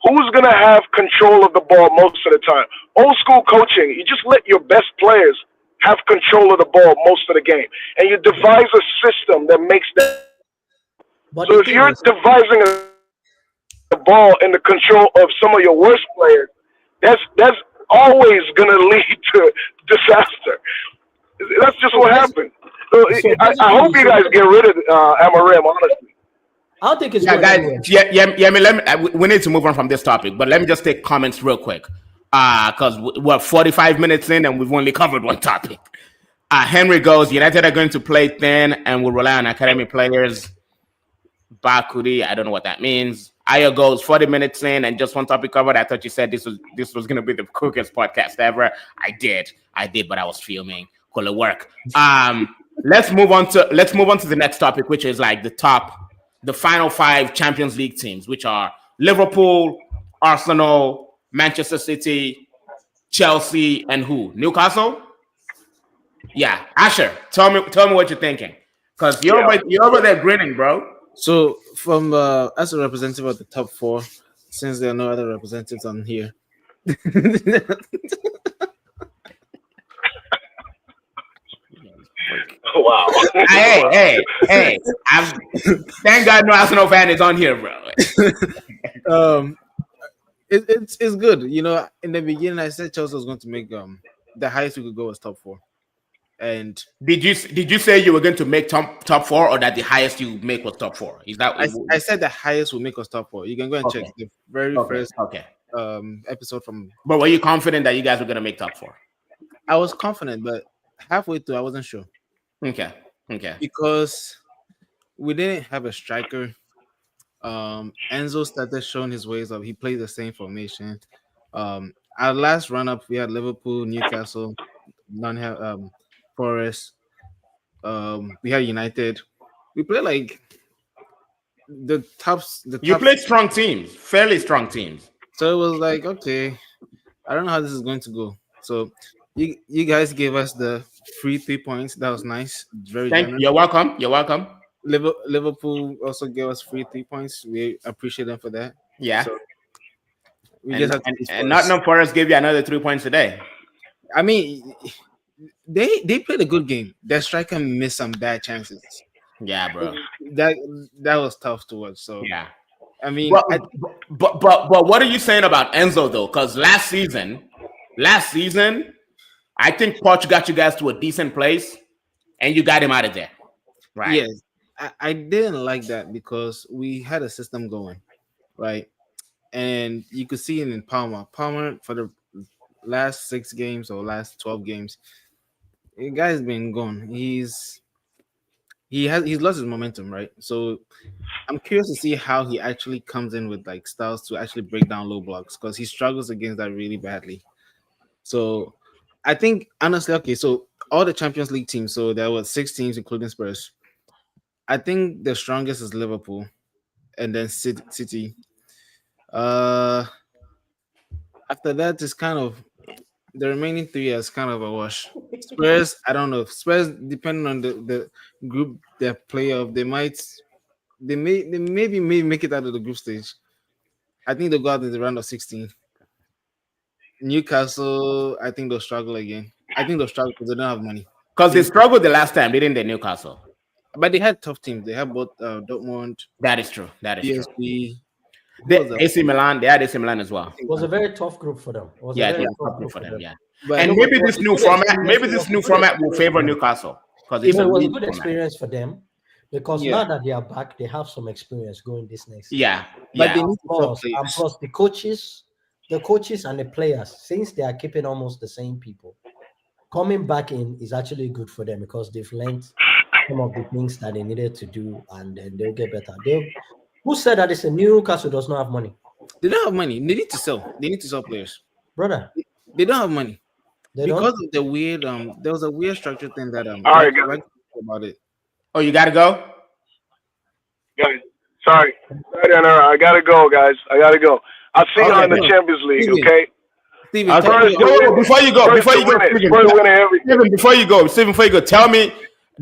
who's going to have control of the ball most of the time? Old school coaching, you just let your best players have control of the ball most of the game. And you devise a system that makes that. But So if you're devising the ball in the control of some of your worst players, that's always going to lead to disaster. That's just what happened. So I hope you guys get rid of Amorim, honestly. I don't think it's guys. Anywhere. We need to move on from this topic, but let me just take comments real quick. Because we're 45 minutes in and we've only covered one topic. Henry goes, United are going to play thin and will rely on academy players. Bakudi, I don't know what that means. Aya goes 40 minutes in and just one topic covered. I thought you said this was going to be the quickest podcast ever. I did, but I was filming. Call it work. Let's move on to the next topic, which is like the final 5 Champions League teams, which are Liverpool, Arsenal, Manchester City, Chelsea, and who? Newcastle? Yeah, Asher, tell me what you're thinking, because you're over there grinning, bro. So, from as a representative of the top 4, since there are no other representatives on here, Wow. Hey! Thank God no Arsenal fan is on here, bro. It's good. You know, in the beginning, I said Chelsea was going to make the highest we could go was top 4. And did you say you were going to make top 4, or that the highest you make was top 4? Is that I said the highest will make us top 4. You can go and check the very first episode from. But were you confident that you guys were going to make top 4? I was confident, but halfway through, I wasn't sure. Okay. Because we didn't have a striker. Enzo started showing his ways up. He played the same formation. Our last run up, we had Liverpool, Newcastle, Forest. We had United. We played like the tops. You played strong teams, fairly strong teams. So it was like, okay, I don't know how this is going to go. So you guys gave us the free 3 points. That was nice. Very generous. You're welcome. Liverpool also gave us free 3 points. We appreciate them for that. Yeah. So we and Nottingham Forest gave you another 3 points today. I mean, they played a good game. Their striker missed some bad chances. Yeah, bro. That was tough to watch. So yeah. I mean, but what are you saying about Enzo though? Because last season, I think Poch got you guys to a decent place, and you got him out of there, right? Yes, I didn't like that because we had a system going, right? And you could see it in Palmer. Palmer for the last 6 games or last 12 games, the guy's been gone. He's lost his momentum, right? So I'm curious to see how he actually comes in with like styles to actually break down low blocks, because he struggles against that really badly. So I think honestly, okay, so all the Champions League teams, so there were 6 teams including Spurs. I think the strongest is Liverpool, and then City. After that is kind of the remaining 3 is kind of a wash. Spurs, I don't know. Spurs, depending on the group they play of, they may make it out of the group stage. I think they'll go out in the round of 16. Newcastle, I think they'll struggle again. I think they'll struggle because they don't have money. Because they struggled the last time, didn't they, Newcastle? But they had tough teams. They had both Dortmund. That is true. PSV. AC Milan, they had AC Milan as well. It was a very tough group for them. Tough group for them. Yeah. And maybe this new format will favor Newcastle, because it was a good experience for them, because now that they are back, they have some experience going this next season. Yeah. But they need and plus the coaches and the players, since they are keeping almost the same people, coming back in is actually good for them, because they've learned some of the things that they needed to do, and then they'll get better. Who said that it's a Newcastle does not have money? They don't have money. They need to sell. They need to sell players. Brother, they don't have money. Because of the weird there was a weird structure thing that all right, about it. Oh, you gotta go? Guys, sorry, I gotta go, guys. I gotta go. I'll see you in the Champions League, okay? Steven, before you go, tell me,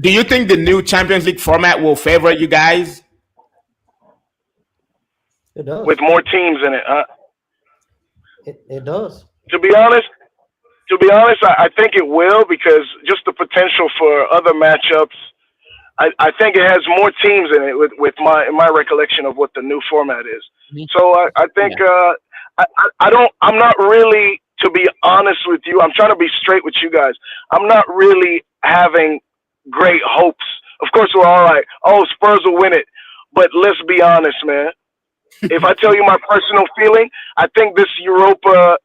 do you think the new Champions League format will favor you guys? It does. With more teams in it, huh? It does. To be honest, I think it will because just the potential for other matchups. I think it has more teams in it with my recollection of what the new format is. So I think I'm not really, to be honest with you, I'm trying to be straight with you guys. I'm not really having great hopes. Of course, we're all like, oh, Spurs will win it. But let's be honest, man. If I tell you my personal feeling, I think this Europa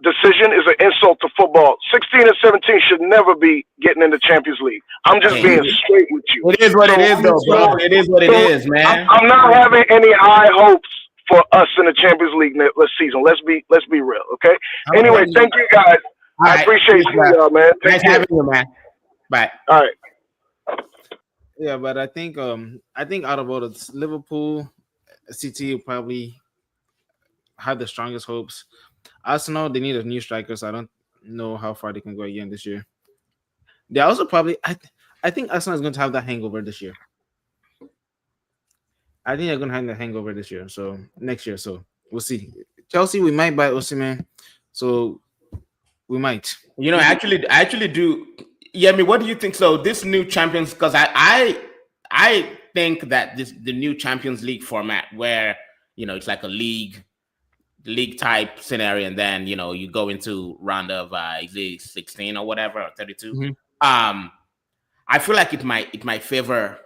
decision is an insult to football. 16 and 17 should never be getting in the Champions League. I'm just being straight with you. It is what it is, though, bro. It is what it is, man. I'm not having any high hopes for us in the Champions League this season. Let's be real, okay? Anyway, thank you guys. I appreciate you, y'all, man. Nice having you, man. Bye. All right. Yeah, but I think out of all the Liverpool, City will probably have the strongest hopes. Arsenal, they need a new striker, so I don't know how far they can go again this year. They also probably, I think Arsenal is going to have that hangover this year. I think they're going to have the hangover this year, so next year. So we'll see. Chelsea, we might buy Osimhen, so we might. You know, I actually do. Yeah, I mean, what do you think? So this new Champions, because I think that the new Champions League format where it's like a league type scenario, and then you go into round of is it 16 or whatever, or 32. Mm-hmm. I feel like it might favor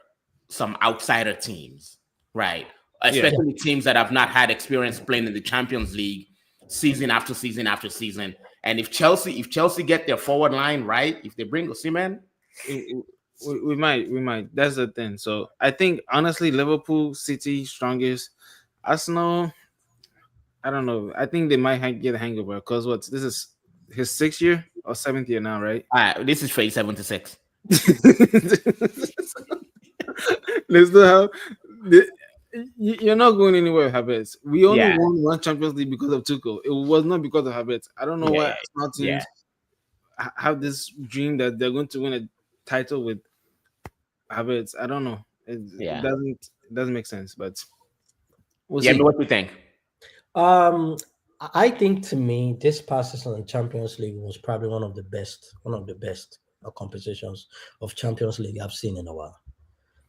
some outsider teams, right? Especially teams that have not had experience playing in the Champions League season after season after season. And if Chelsea get their forward line right, if they bring Osimhen, we might. That's the thing. So I think honestly, Liverpool, City strongest. Arsenal, I don't know. I think they might get a hangover because this is his 6th year or 7th year now, right? This is phase 76. Let's do how you're not going anywhere, Havertz. We only won one Champions League because of Tuchel. It was not because of Havertz. I don't know why Arsenal teams have this dream that they're going to win a title with Havertz. I don't know. It doesn't make sense, but we'll see. But what do you think? I think to me, this past season in Champions League was probably one of the best competitions of Champions League I've seen in a while.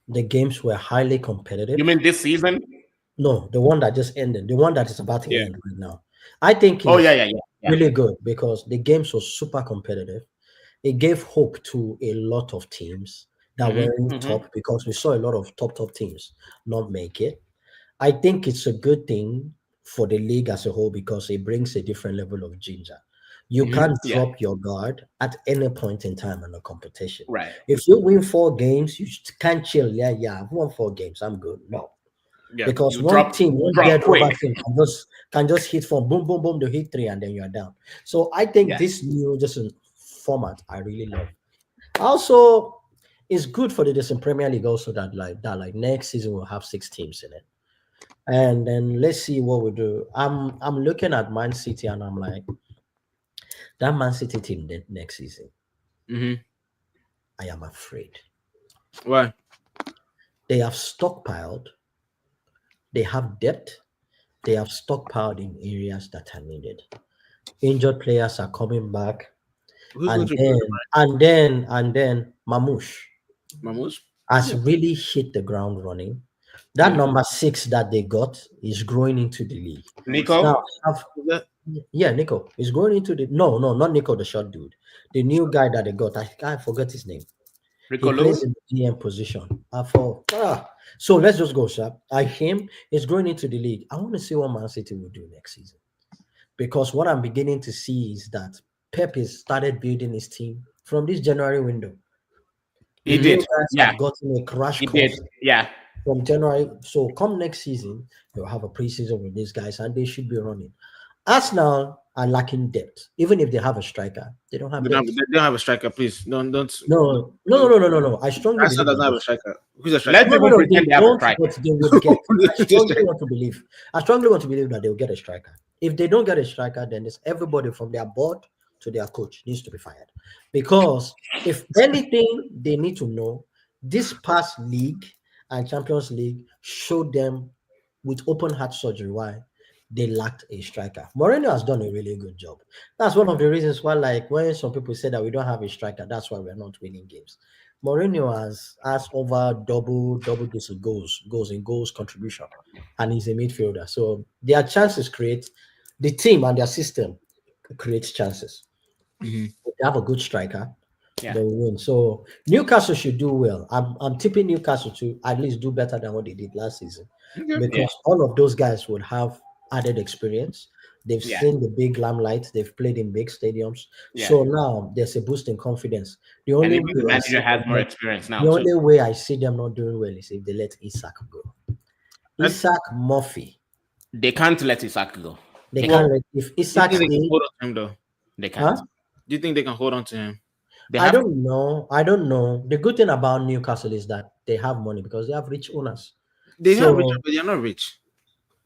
The games were highly competitive. You mean this season? No, the one that just ended, the one that is about to end right now. I think it's really good because the games were super competitive. It gave hope to a lot of teams that were in top because we saw a lot of top teams not make it. I think it's a good thing for the league as a whole because it brings a different level of ginger. You can't drop your guard at any point in time in a competition. Right. If you win 4 games, you can't chill. I've won 4 games. I'm good. No. Yeah, because one dead over team can just hit from boom, boom, boom to hit 3 and then you're down. So I think this new format I really love. Also, it's good for the Premier League also that next season we'll have 6 teams in it. And then let's see what we do. I'm looking at Man City and I'm like, that Man City team next season, I am afraid. Why? They have stockpiled. They have depth. They have stockpiled in areas that are needed. Injured players are coming back. And then Mamouche has really hit the ground running. That number 6 that they got is growing into the league. Nico? Now, Nico is going into the no, not Nico, the short dude. The new guy that they got, I forget his name. Rico he plays in the DM position. So let's just go, sir. Him is going into the league. I want to see what Man City will do next season. Because what I'm beginning to see is that Pep has started building his team from this January window. He did. Have gotten a crash course. From January. So come next season, they'll have a preseason with these guys and they should be running. Arsenal are lacking depth. Even if they have a striker, they don't have depth. They don't have a striker, please. Don't. No. I strongly Arsenal doesn't have a striker. Who's a striker? Let's even pretend they have a striker. I strongly want to believe that they'll get a striker. If they don't get a striker, then it's everybody from their board to their coach needs to be fired. Because if anything, they need to know this past league and Champions League showed them with open heart surgery why they lacked a striker. Mourinho has done a really good job. That's one of the reasons why, like, when some people say that we don't have a striker, that's why we're not winning games. Mourinho has over double this goals contribution, and he's a midfielder. So their chances create the team and their system creates chances. If they have a good striker, they will win. So Newcastle should do well. I'm tipping Newcastle to at least do better than what they did last season, because all of those guys would have added experience. They've seen the big limelight. They've played in big stadiums. So now there's a boost in confidence. The only way the manager has more experience now. The only way I see them not doing well is if they let Isak go. Isak Murphy. They can't let Isak go. They can't let if Isak they can hold on to him though. They can't. Do you think they can hold on to him? I don't know. The good thing about Newcastle is that they have money because they have rich owners. They are rich, but they're not rich.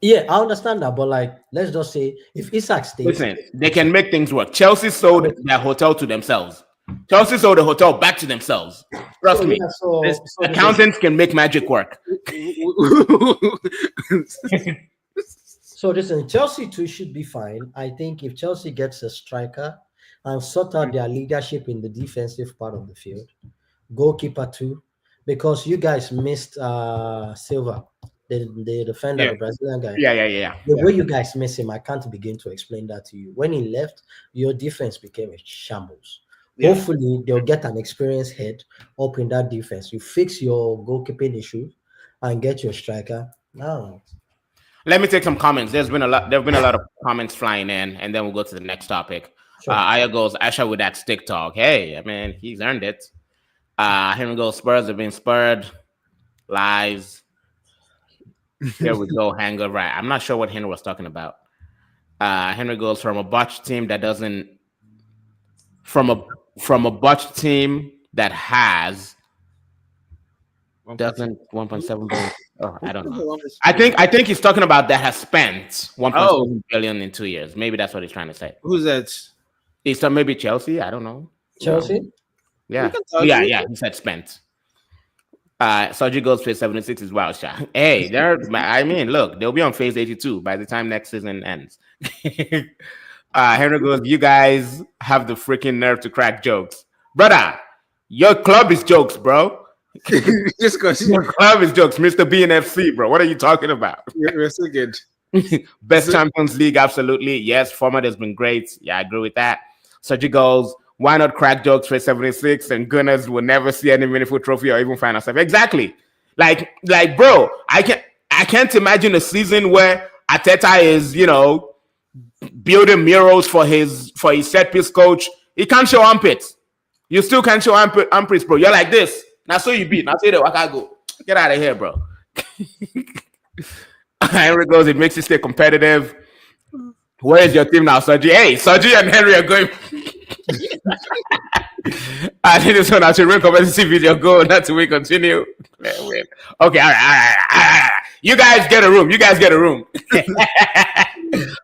Yeah, I understand that, but like, let's just say if Isak stays, listen, they can make things work. Chelsea sold their hotel to themselves. Chelsea sold the hotel back to themselves. Trust me. Accountants can make magic work. So listen, Chelsea too should be fine. I think if Chelsea gets a striker and sort out their leadership in the defensive part of the field, goalkeeper too, because you guys missed Silva. The defender, the Brazilian guy. The way you guys miss him, I can't begin to explain that to you. When he left, your defense became a shambles. Hopefully, they'll get an experienced head up in that defense. You fix your goalkeeping issue and get your striker. Now, let me take some comments. There have been a lot of comments flying in, and then we'll go to the next topic. Sure. Aya goes, Asha with that stick talk. Hey, I mean, he's earned it. Henry goes, Spurs have been spurred. Lies. Here we go, Hanger. Right. I'm not sure what Henry was talking about. Henry goes from a botched team that doesn't from a botched team that has doesn't 1.7 billion. Oh, I don't know. I think he's talking about that has spent 1.7 billion in 2 years. Maybe that's what he's trying to say. Who's that? He's maybe Chelsea. I don't know. Chelsea? Yeah. He said spent. Sergio goes phase 76 is wild shot. Hey, look, they'll be on phase 82 by the time next season ends. Henry goes, you guys have the freaking nerve to crack jokes. Brother, your club is jokes, bro. Just because your club is jokes, Mr. BNFC, bro. What are you talking about? We're so good. Best Champions League, absolutely. Yes, format has been great. Yeah, I agree with that. Sergio goes, why not crack jokes for 76 and Gunners will never see any meaningful trophy or even find ourselves? Exactly. Like, bro, I can't imagine a season where Arteta is, building murals for his set piece coach. He can't show armpits. You still can't show armpits, bro. You're like this. Now so you beat. Now say the waka go. Get out of here, bro. Henry goes, it makes you stay competitive. Where is your team now, Sergi? Hey, Sergi and Henry are going. I think this one actually real competitive video go. Not to we continue. Okay, all right. You guys get a room.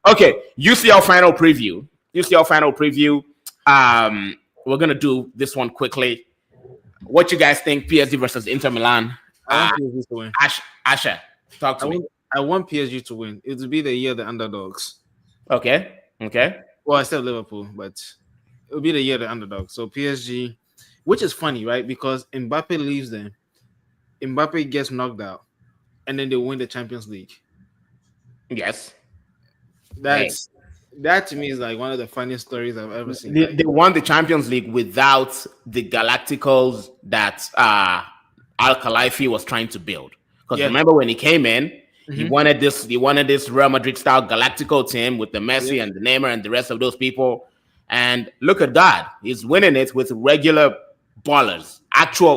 Okay, UCL final preview. We're gonna do this one quickly. What you guys think? PSG versus Inter Milan. I want PSG to win. Asha, talk to me. I want PSG to win. It will be the year of the underdogs. Okay. Well, I still Liverpool, but it'll be the year of the underdogs. So PSG, which is funny, right? Because Mbappe leaves them. Mbappe gets knocked out, and then they win the Champions League. Yes. That to me is like one of the funniest stories I've ever seen. They won the Champions League without the Galacticos that Al Khalifi was trying to build. Because remember when he came in, he wanted this Real Madrid style Galactico team with the Messi and the Neymar and the rest of those people. And look at God, he's winning it with regular ballers.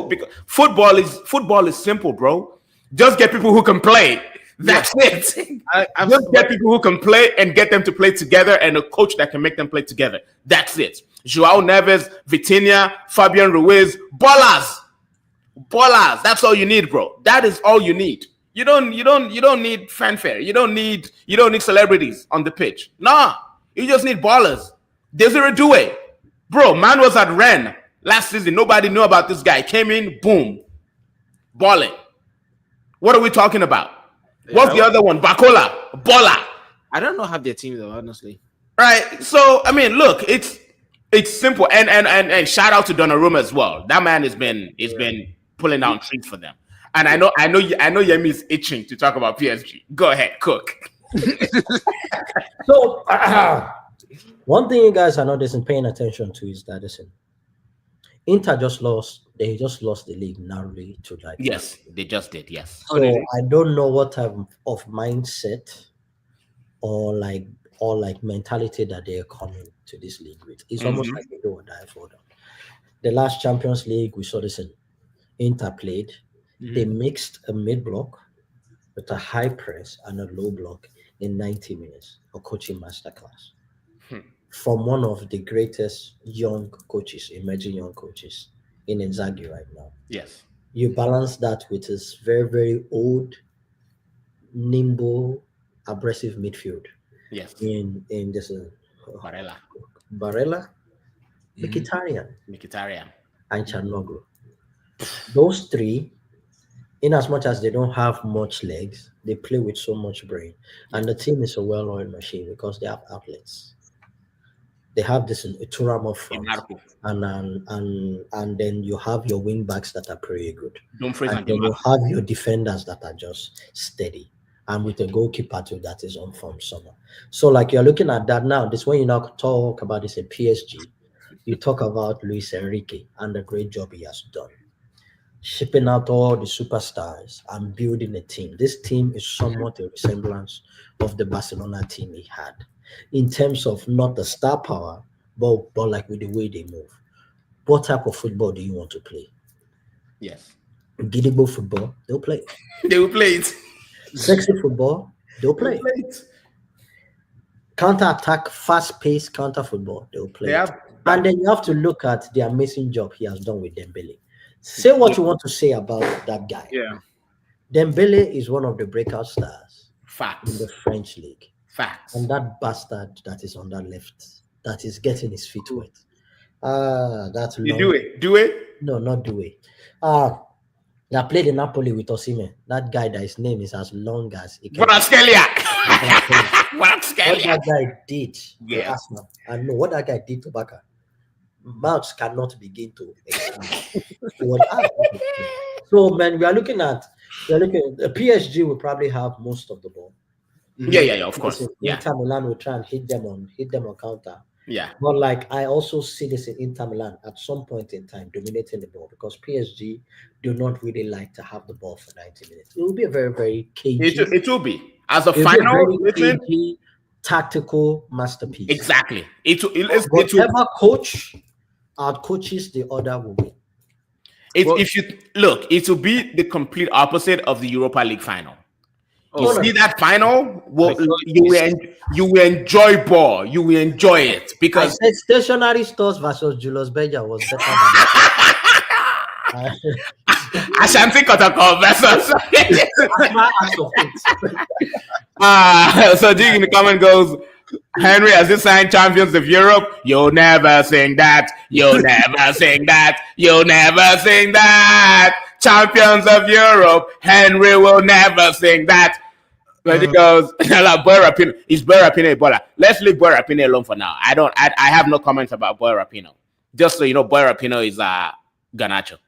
Because football is simple, bro. Just get people who can play. That's it. Just get people who can play and get them to play together and a coach that can make them play together. That's it. Joao Neves, Vitinha, Fabian Ruiz, ballers. That's all you need, bro. That is all you need. You don't need fanfare. You don't need celebrities on the pitch. Nah, you just need ballers. Desiree Doué. Bro, man was at Rennes last season. Nobody knew about this guy. Came in, boom. Balling. What are we talking about? What's the other one? Bacola. Baller. I don't know half their team though, honestly. Right. So I mean, look, it's simple, and shout out to Donnarumma as well. That man has been pulling down trees for them. And I know Yemi is itching to talk about PSG. Go ahead, cook. So one thing you guys are not paying attention to is that Inter they just lost the league narrowly to like. Yes, they just did. Yes. So I don't know what type of mindset or mentality that they are coming to this league with. It's almost like they do or die for them. The last Champions League, we saw this in Inter played. They mixed a mid block with a high press and a low block in 90 minutes, a coaching masterclass from one of the greatest young coaches, emerging young coaches in Inzaghi right now. Yes. You balance that with his very, very old, nimble, aggressive midfield. Yes. In this Barella, Mkhitaryan, and Chanoglu. Those three, in as much as they don't have much legs, they play with so much brain. And the team is a well-oiled machine because they have outlets. They have this in Thuram up front, and then you have your wing backs that are pretty good. And then you have your defenders that are just steady, and with a goalkeeper too that is on form summer. So like you're looking at that now. This when you now talk about this in PSG, you talk about Luis Enrique and the great job he has done, shipping out all the superstars and building a team. This team is somewhat a resemblance of the Barcelona team he had, in terms of not the star power, but like with the way they move. What type of football do you want to play? Yes. Giddy-bo football, they'll play it. They will play it. Sexy football, they'll play it. Counter-attack, fast-paced counter football, they'll play it. And then you have to look at the amazing job he has done with Dembele. Say what you want to say about that guy. Yeah. Dembele is one of the breakout stars Facts. in the French league. Facts. And that bastard that is on that left, that is getting his feet wet. That's you do it? No, not do it. I played in Napoli with Osimhen. That guy that his name is as long as he can. What that guy did to Arsenal. I know what that guy did to Baka. Mouths cannot begin to explain. So man, we are looking at the PSG will probably have most of the ball. Yeah, of course. Inter Milan will try and hit them on counter. Yeah. But like I also see this in Inter Milan at some point in time dominating the ball, because PSG do not really like to have the ball for 90 minutes. It will be a very, very cagey. It will be. As a final cagey, tactical masterpiece. Exactly. Whatever coach out-coaches the other will win. If you look, it will be the complete opposite of the Europa League final. You see that final? Well, you will enjoy ball. You will enjoy it because I said stationary stores versus Julius Berger was better than Ashanti Kotoko versus. So Jig in the comment goes, Henry, has he signed champions of Europe? You'll never sing that. You'll never sing that. You'll never sing that. Champions of Europe. Henry will never sing that. But he goes, is Boy Rapino Ebola? Let's leave Boy Rapino alone for now. I have no comments about Boy Rapino. Just so you know, Boy Rapino is Garnacho.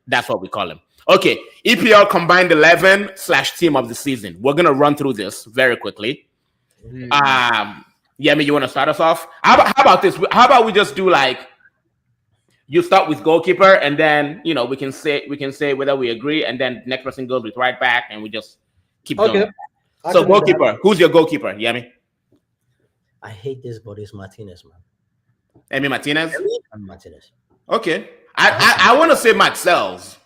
That's what we call him. Okay, EPL combined 11 / team of the season. We're gonna run through this very quickly. Yemi, you want to start us off? How about this? How about we just do like you start with goalkeeper, and then we can say whether we agree, and then next person goes with right back, and we just keep going. So goalkeeper, who's your goalkeeper, Yemi? I hate this, but it's Martinez, man. Emi Martinez. Martinez. Okay, I want to say Marcels.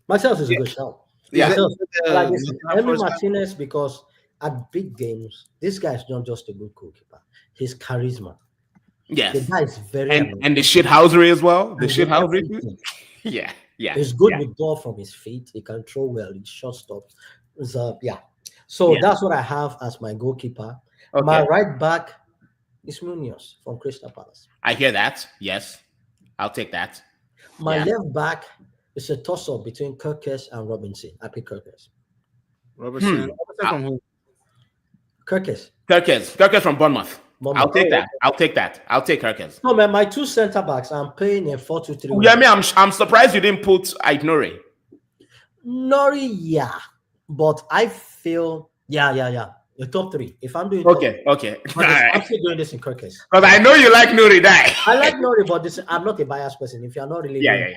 Marcels is a good shout. Yeah, Emi Martinez, because at big games, this guy is not just a good goalkeeper. His charisma. Yes. The guy is very and the shithousery as well. The shithousery. Yeah. He's good with ball from his feet. He can throw well. He shot stop. So that's what I have as my goalkeeper. Okay. My right back is Munoz from Crystal Palace. I hear that. Yes, I'll take that. My left back is a toss-up between Kirkes and Robinson. I pick Kirkes. Robertson from who? Kirkes from Bournemouth. I'll take that. Okay. I'll take that. I'll take Kirkes. No, man, my two center backs, I'm playing a 4-2-3. Yeah, I'm surprised you didn't put Aït-Nouri. Nori, yeah. But I feel, yeah. The top three. If I'm doing top Okay. but I'm still doing this in Kirkes. Because I know you like Nouri die. I like Nori, but this I'm not a biased person. If you're not really Yeah.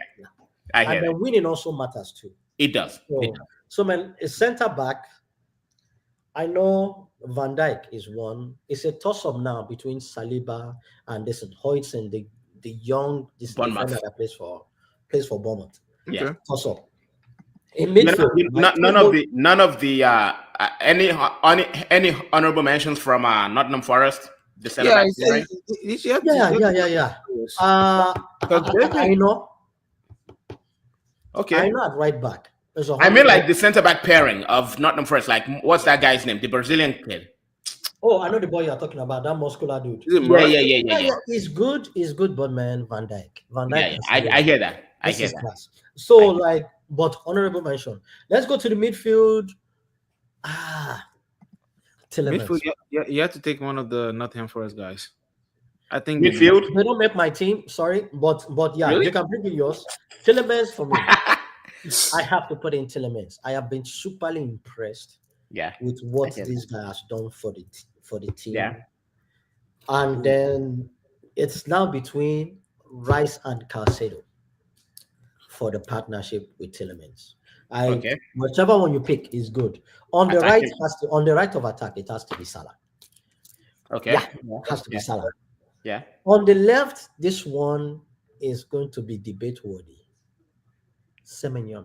I hear and it. then winning also matters too. It does. So man, a center back. I know Van Dijk is one. It's a toss-up now between Saliba and this Hoytson, the young defender that plays for Bournemouth. Yeah. Toss-up. In midfield, none of the any honorable mentions from Nottingham Forest. The center back, right? Yeah. I know. Okay. I know at right back. I mean, like the center back pairing of Nottingham Forest. Like, what's that guy's name? The Brazilian kid. Oh, I know the boy you're talking about. That muscular dude. Yeah. He's good, but man, Van Dijk. Yeah. I hear that. I hear that. Class. So, but honorable mention. Let's go to the midfield. Tillemans. Midfield, you have to take one of the Nottingham Forest guys. I think midfield. They don't make my team. Sorry, but yeah, really? You can bring in yours. Tillemans for me. I have to put in Tillemans. I have been superly impressed. With what this guy has done for the team. Yeah. And then it's now between Rice and Caicedo for the partnership with Tillemans. Whichever one you pick is good. On the right of attack, it has to be Salah. Okay. Yeah, it has to be Salah. Yeah. On the left, this one is going to be debate worthy. Semenyo.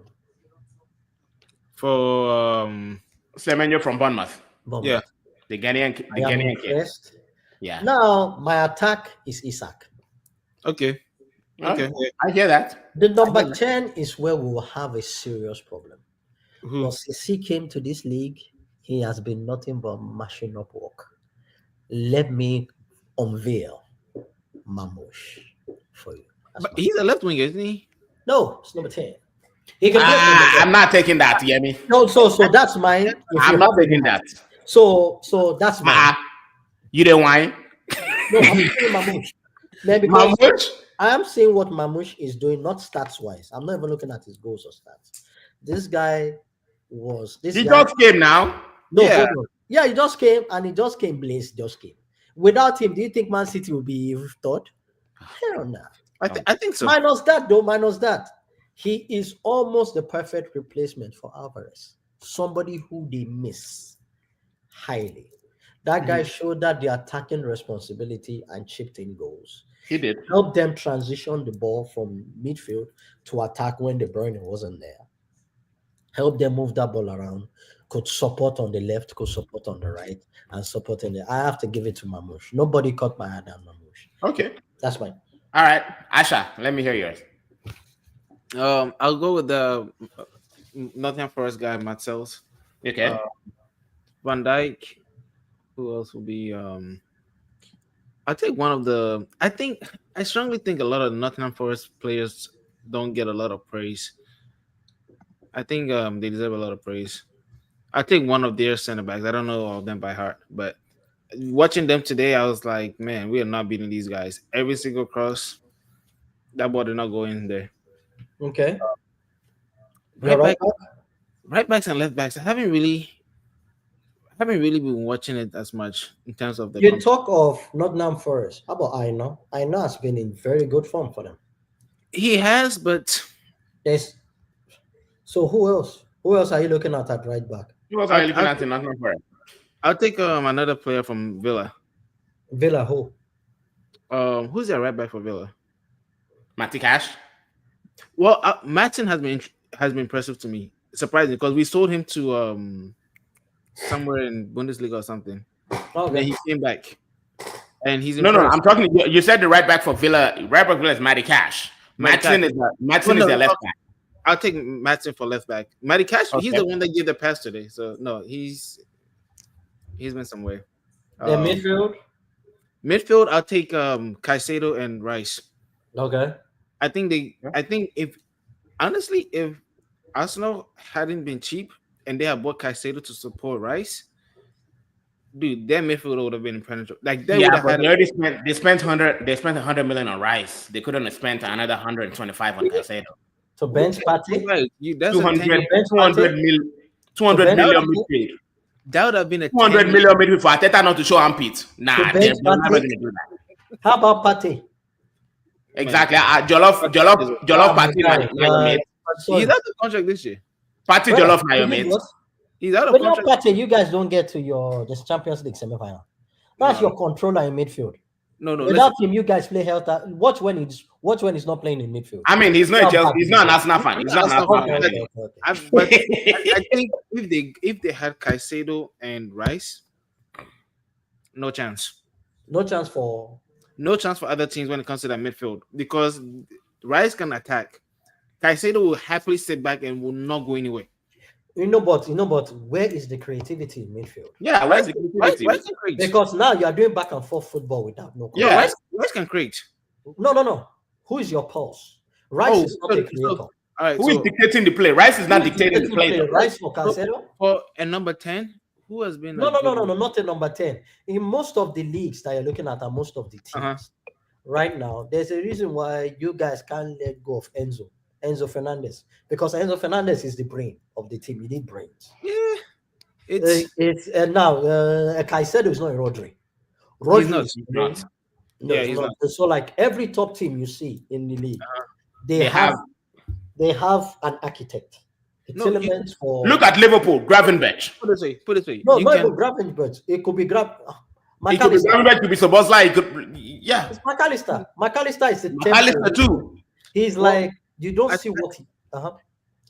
For Semenyo from Bournemouth. Yeah. The Ghanaian kid. Yeah. Now my attack is Isak. Okay. Okay. I hear that. The number 10 is where we will have a serious problem. Who? Because since he came to this league, he has been nothing but mashing up work. Let me unveil Mamouche for you. But he's a left winger, isn't he? No, it's number 10. He can I'm not taking that, Yemi. No, so that's mine. I'm not taking that. So that's mine. You didn't whine? No, I'm saying Mamouche. Mamouche? I am seeing what Mamouche is doing, not stats wise. I'm not even looking at his goals or stats. This guy was this. He just came now. No, he just came and he just came. Blaze just came. Without him, do you think Man City would be third? Hell no. I think so. Minus that. He is almost the perfect replacement for Alvarez. Somebody who they miss highly. That guy showed that the attacking responsibility and chipped in goals. He did. Help them transition the ball from midfield to attack when De Bruyne wasn't there. Help them move that ball around. Could support on the left, could support on the right, and support in the. I have to give it to Mamouche. Nobody caught my eye than Mamouche. Okay. That's fine. All right. Asha, let me hear yours. I'll go with the Nottingham Forest guy, Matzels. Okay. Van Dijk. Who else will be? I'll take one of the. I strongly think a lot of Nottingham Forest players don't get a lot of praise. I think they deserve a lot of praise. I take one of their center backs. I don't know all of them by heart, but watching them today, I was like, man, we are not beating these guys. Every single cross, that ball did not go in there. Okay. Right backs and left backs. I haven't really been watching it as much in terms of the. You talk of Nottingham Forest. How about Aina? Aina has been in very good form for them. He has, but so who else? Who else are you looking at right back? Who else are you looking at in Nottingham Forest? I'll take another player from Villa. Villa who? Who's their right back for Villa? Matty Cash. Well, Matson has been impressive to me. Surprising because we sold him to somewhere in Bundesliga or something. Okay. Then he came back, and he's no. I'm talking. You said the right back for Villa. Right back for Villa is Matty Cash. Matson is their left back. I'll take Matson for left back. Matty Cash, he's the one that gave the pass today. So no, he's been somewhere. Midfield. Midfield, I'll take Caicedo and Rice. Okay. I think if Arsenal hadn't been cheap and they had bought Caicedo to support Rice, dude, their midfield would have been impenetrable. Like they Yeah, would have but had. they spent 100 million on Rice. They couldn't have spent another 125 on Caicedo. To bench party. That's 200, a 10. 200 mil, 200 bench million Partey? midfield. That would have been a 200 10. million midfield for Ateta not to show armpit. Nah, To they're bench never Partey? going to do that. How about Partey? Exactly. Jollof Party my na guy, your mate. He's out of contract this year. Party Brother, Jollof na your is it mate. what? He's out of Without contract. Partey, you guys don't get to this Champions League semi-final. That's No. your controller in midfield. No. Without him, you guys play health. Watch when he's not playing in midfield. I mean, he's not he's not an Arsenal fan. He's not an Arsenal Okay, fan. okay. But I think if they had Caicedo and Rice, no chance. No chance for. No chance for other teams when it comes to that midfield because Rice can attack. Caicedo will happily sit back and will not go anywhere. But where is the creativity in midfield? Yeah, where's the creativity? Rice can create. Because now you are doing back and forth football without no. Yeah. Rice can create. No. Who is your pulse? Rice is not a creator. All right, Who is dictating the play? Rice is not dictating the play. Rice for Caicedo? For a number 10, who has been No, not a number 10. In most of the leagues that you're looking at and most of the teams right now, there's a reason why you guys can't let go of Enzo Fernandez, because Enzo Fernandez is the brain of the team. You need brains. Yeah, it's now Caicedo is not a Rodri. He's not. No, Yeah, he's not. So like every top team you see in the league, they have an architect. It's elements for. Look at Liverpool, Gravenberch. Put it away. No, not even Gravenberch. It could be It could be Gravenberch, could be Szoboszlai. It's McAllister. McAllister is the McAllister too. He's like you don't see what he.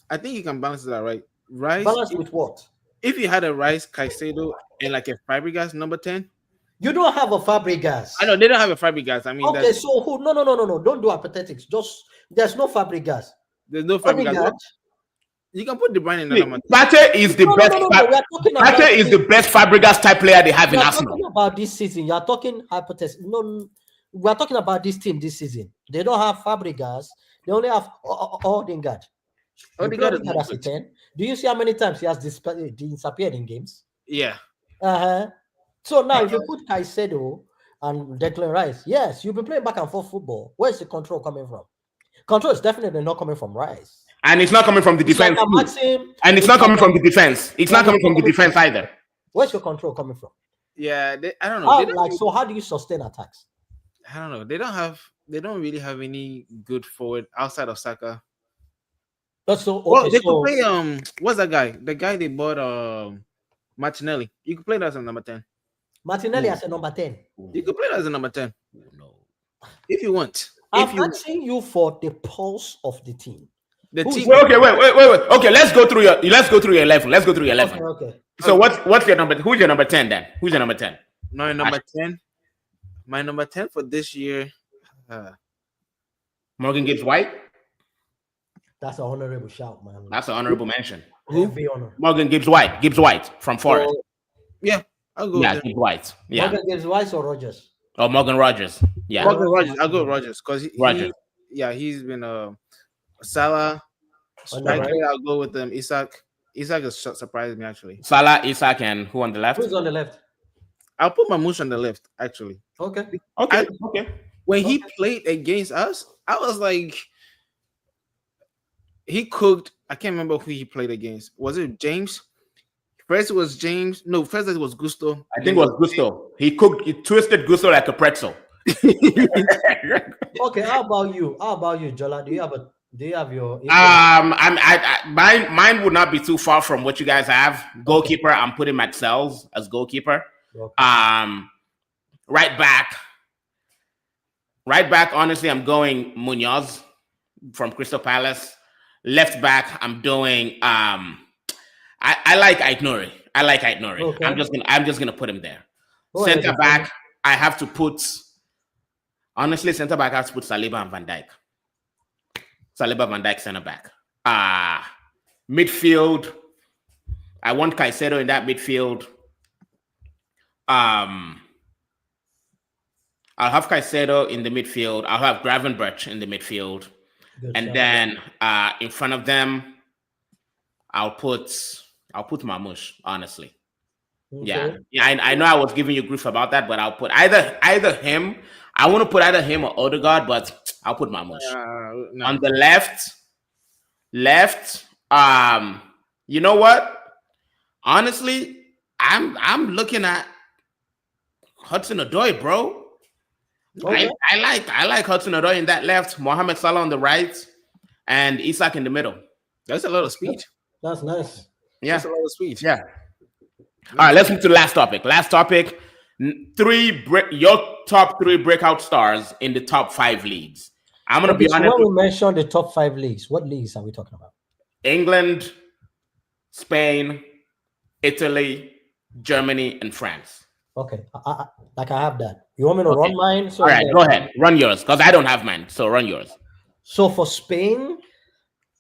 I think you can balance that right. Rice. Balance with what? If you had a Rice, Caicedo, and like a Fabregas number 10. You don't have a Fabregas. I know they don't have a Fabregas. I mean, okay, so who? No. Don't do apathetics. Just there's no Fabregas. There's no Fabregas. You can put De Bruyne in the number. Pate is the best. Pate is the best Fabregas type player they have in Arsenal. Talking about this season, you are talking hypothesis. No, we are talking about this team this season. They don't have Fabregas. They only have Odegaard. Odegaard as a 10. Do you see how many times he has disappeared in games? Yeah. So now, if you put Caicedo and Declan Rice, yes, you've been playing back and forth football. Where's the control coming from? Control is definitely not coming from Rice. And it's not coming from the defense. And it's not coming from the defense. It's not coming from the defense either. Where's your control coming from? Yeah, I don't know. So how do you sustain attacks? I don't know. They don't really have any good forward outside of Saka. That's so. Okay, well, they could play. What's that guy? The guy they bought. Martinelli. You could play that as a number 10. Martinelli as a number 10. You could play that as a number 10. No. If you want. I'm asking you for the pulse of the team. Wait. Okay, let's go through your 11. Okay. So what's your number? Who's your number 10 then? Who's your number 10? No, number 10. My number 10 for this year. Morgan Gibbs White. That's an honorable shout, man. That's an honorable mention. Honor. Morgan Gibbs White. Gibbs White from Forest. Yeah, I'll go. Yeah, Gibbs White. Yeah. Morgan Gibbs White or Rogers? Oh, Morgan Rogers. Yeah. Morgan Rogers. I'll go Rogers because he's been Salah. Striker, I'll go with them. Isak has surprised me actually. Salah, Isak, and who on the left? Who's on the left? I'll put Mamouche on the left actually. Okay. When he played against us, I was like, he cooked. I can't remember who he played against. Was it James? First it was James. No, first it was Gusto. I think it was Gusto. He twisted Gusto like a pretzel. Okay, how about you, Jola? Do you have your mine would not be too far from what you guys have. Goalkeeper, I'm putting Maxwell's as goalkeeper. Okay. Right back, honestly, I'm going Munoz from Crystal Palace. Left back, I'm doing I like Aït-Nouri. Okay. I'm just gonna put him there. Center back, I have to put Saliba and Van Dijk. Saliba, Van Dijk, center back. Midfield, I want Caicedo in that midfield. I'll have Caicedo in the midfield. I'll have Gravenberch in the midfield. Then in front of them, I'll put Mamouche, honestly. Yeah, I know I was giving you grief about that, but I'll put either him. I want to put either him or Odegaard, but I'll put Mamush No. on the left. You know what? Honestly, I'm looking at Hudson Odoi, bro. Okay. I like Hudson Odoi in that left, Mohamed Salah on the right, and Isak in the middle. That's a lot of speed. That's nice. Yeah, That's a lot of speed. yeah. All right, let's move to the last topic. Last topic: your top 3 breakout stars in the top 5 leagues. I'm gonna be honest. When we mention the top 5 leagues, what leagues are we talking about? England, Spain, Italy, Germany, and France. Okay, I have that. You want me to run mine? So all right, go ahead, run yours because I don't have mine. So run yours. So for Spain,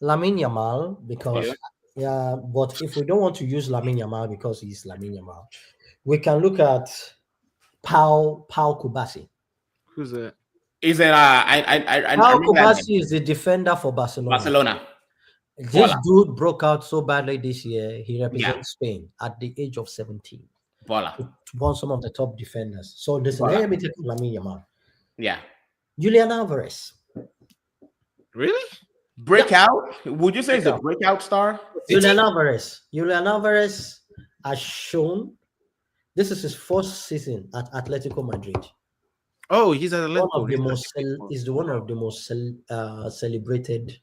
Lamine Yamal, because but if we don't want to use Lamine Yamal because he's Lamine Yamal, we can look at Pau Kubasi. Who's that? Is it Pau Kubasi is the defender for Barcelona. This dude broke out so badly this year. He represents Spain at the age of 17. He won some of the top defenders. So listen, let me take Lamine Yamal. Yeah. Julian Alvarez. Really? Breakout? Would you say he's a breakout star? Julian Alvarez has shown this is his first season at Atletico Madrid. Oh, he's at Atletico. He's one of the most celebrated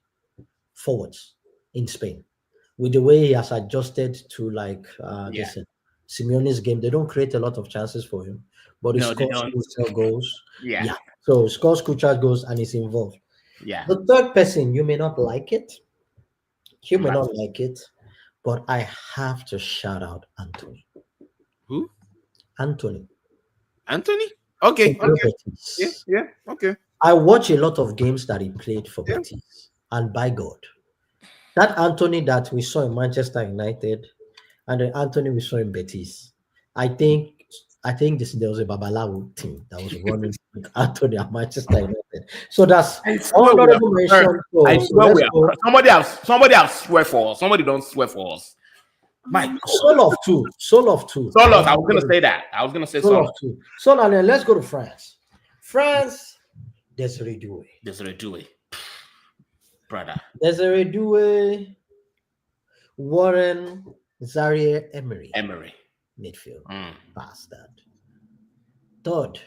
forwards in Spain. With the way he has adjusted to Simeone's game, they don't create a lot of chances for him, but he scores crucial goals. Yeah. So he scores crucial goals and he's involved. Yeah. The third person, you may not like it. You may not like it, but I have to shout out Anthony. Who? Anthony. Okay. Yeah. Okay. I watch a lot of games that he played for Betis, and by God, that Anthony that we saw in Manchester United and the Anthony we saw in Betis, I think there was a Babalawo team that was running with Anthony at Manchester United. So that's honorable mention. Somebody else swear for us. Somebody don't swear for us. My God. Soul of two. I was gonna say that. I was gonna say soul of two. So now then, let's go to France. France, Desiree Doué. Brother. Desiree Doué, Warren, Zaire Emery. Midfield. Bastard. Third,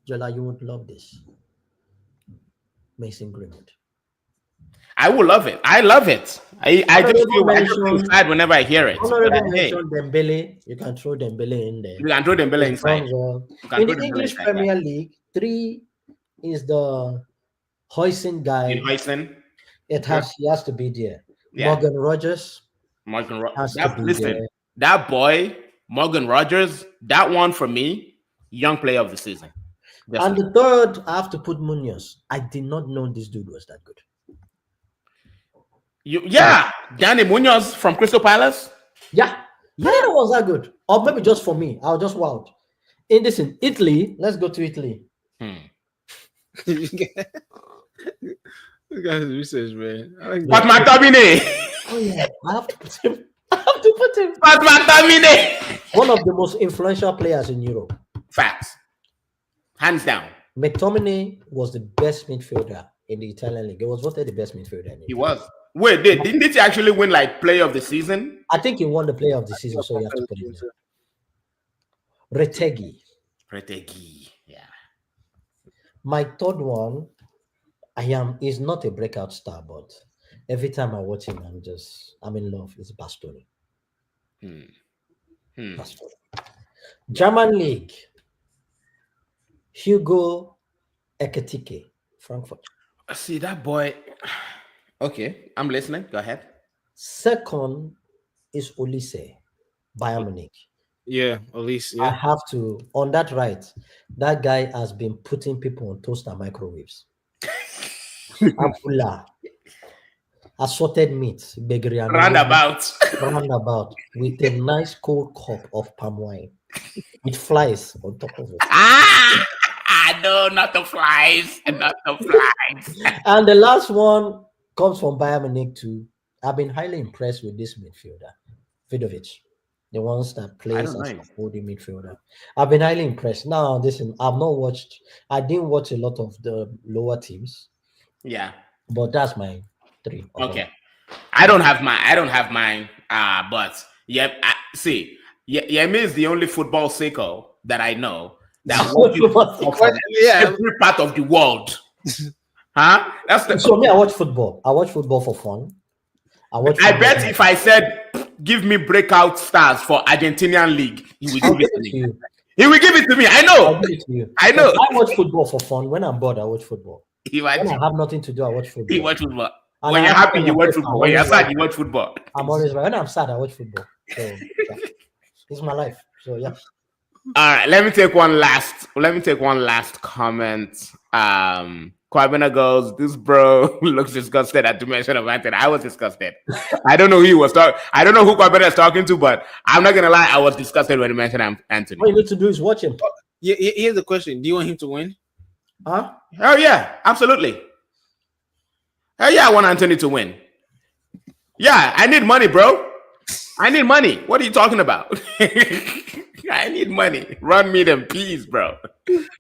Jola, you would love this. Mason Greenwood. I will love it. I love it. I just feel sad whenever I hear it. Dembele. You can throw Dembele in there. You can throw Dembele inside. In the English Premier League, 3 is the Hoyson guy. In Hoyson. He has to be there. Yeah. Morgan Rogers. That boy, Morgan Rogers, that one for me, young player of the season. And the third, I have to put Munoz. I did not know this dude was that good. Danny Munoz from Crystal Palace. Yeah, it was that good. Or maybe just for me, I was just wild. In Italy, let's go to Italy. You guys research, man. Pat McTominay. Oh yeah, I have to put him. Pat McTominay. One of the most influential players in Europe. Facts. Hands down. McTominay was the best midfielder in the Italian league. He was voted the best midfielder. He was. Wait, didn't he actually win player of the season? I think he won the player of the season, so you have to put him there. Retegui. Yeah. My third one, is not a breakout star, but every time I watch him, I'm in love. It's Bastoni. Bastoni. German League. Hugo Ekitike, Frankfurt. See that boy. Okay, I'm listening. Go ahead. Second is Olise, Bayern Munich. Yeah, Olise. Yeah. I have to, on that right, that guy has been putting people on toaster microwaves. Abdullah, assorted meat, roundabout with a nice cold cup of palm wine with flies on top of it. No, not the flies. And the last one comes from Bayern Munich too. I've been highly impressed with this midfielder, Vidovic. The ones that plays don't as know. a holding midfielder. I've been highly impressed. Now, listen, I didn't watch a lot of the lower teams, Yeah. but that's my 3. Okay. I don't have mine. But yeah, Yemi is the only football sicko that I know that watches football from every part of the world. Huh? So me, I watch football. I watch football for fun. I bet if I said give me breakout stars for Argentinian league, he will give it to me. He will give it to me. I know. I'll give it to you. I know. I watch football for fun. When I'm bored, I watch football. When I have nothing to do, I watch football. He watch football. When you're happy, you watch football. When you're sad, you watch football. I'm always right. When I'm sad, I watch football. So yeah. It's my life. So yeah. All right. Let me take one last comment. Kwabena goes, this bro looks disgusted at the mention of Anthony. I was disgusted. I don't know who he was talking. I don't know who Kwabena is talking to, but I'm not gonna lie, I was disgusted when he mentioned Anthony. All you need to do is watch him. Yeah, here's the question: do you want him to win? Huh? Hell yeah, absolutely. Hell yeah, I want Anthony to win. Yeah, I need money, bro. I need money. What are you talking about? I need money. Run me them peas, bro.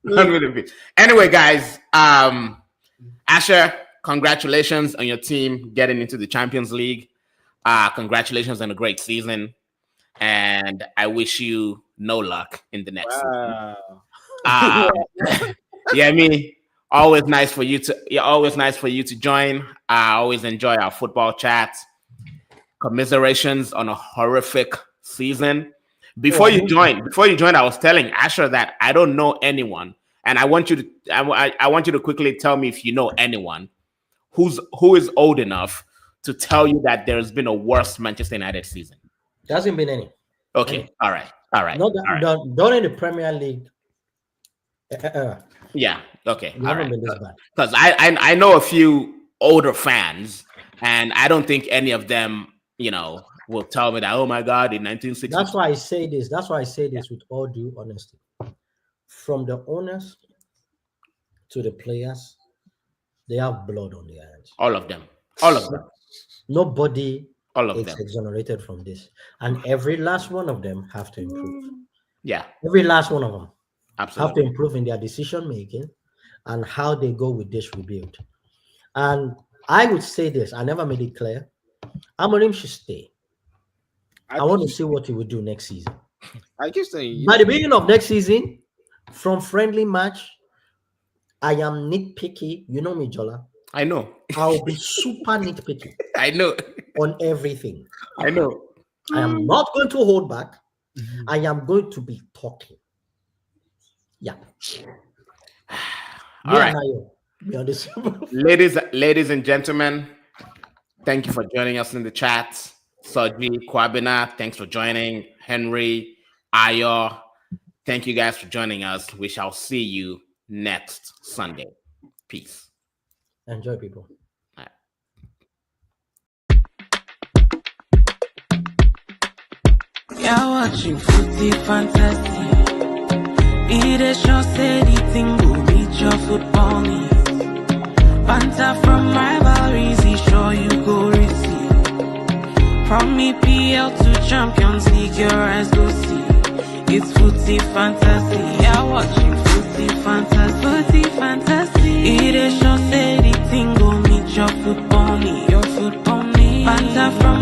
Run me them peas. Anyway, guys, Asher, congratulations on your team getting into the Champions League. Congratulations on a great season. And I wish you no luck in the next season. Yeah, always nice for you to join. I always enjoy our football chats. Commiserations on a horrific season. Before you joined, I was telling Asher that I don't know anyone, and I want you to quickly tell me if you know anyone who is old enough to tell you that there's been a worse Manchester United season. There hasn't been any. Okay, all right. Not in the Premier League. Yeah. Okay. All right. Because I know a few older fans, and I don't think any of them, will tell me that, oh my God, in 1960. That's why I say this with all due honesty. From the owners to the players, they have blood on their hands. All of them. Nobody is exonerated from this. And every last one of them have to improve. Yeah. Every last one of them. Absolutely. Have to improve in their decision making and how they go with this rebuild. And I would say this, I never made it clear. Amorim should stay. I want to see what he will do next season. I keep saying by the beginning of next season, from friendly match, I am nitpicky. You know me, Jola. I know. I'll be super nitpicky. I know. On everything. I know. I am not going to hold back. I am going to be talking. Yeah. All right. Ladies and gentlemen, thank you for joining us in the chat. Soji, Kwabena, thanks for joining. Henry, Ayo, thank you guys for joining us. We shall see you next Sunday. Peace. Enjoy, people. All right. You're watching Footy Fantasy. It is your steady thing, go meet your football needs. Banter from rivalries, he sure you go receive. From EPL to Champions League, your eyes go see. It's Footy Fantasy. You're watching Footy Fantasy. Footy Fantasy. It is your steady thing, go meet your football needs. Banter from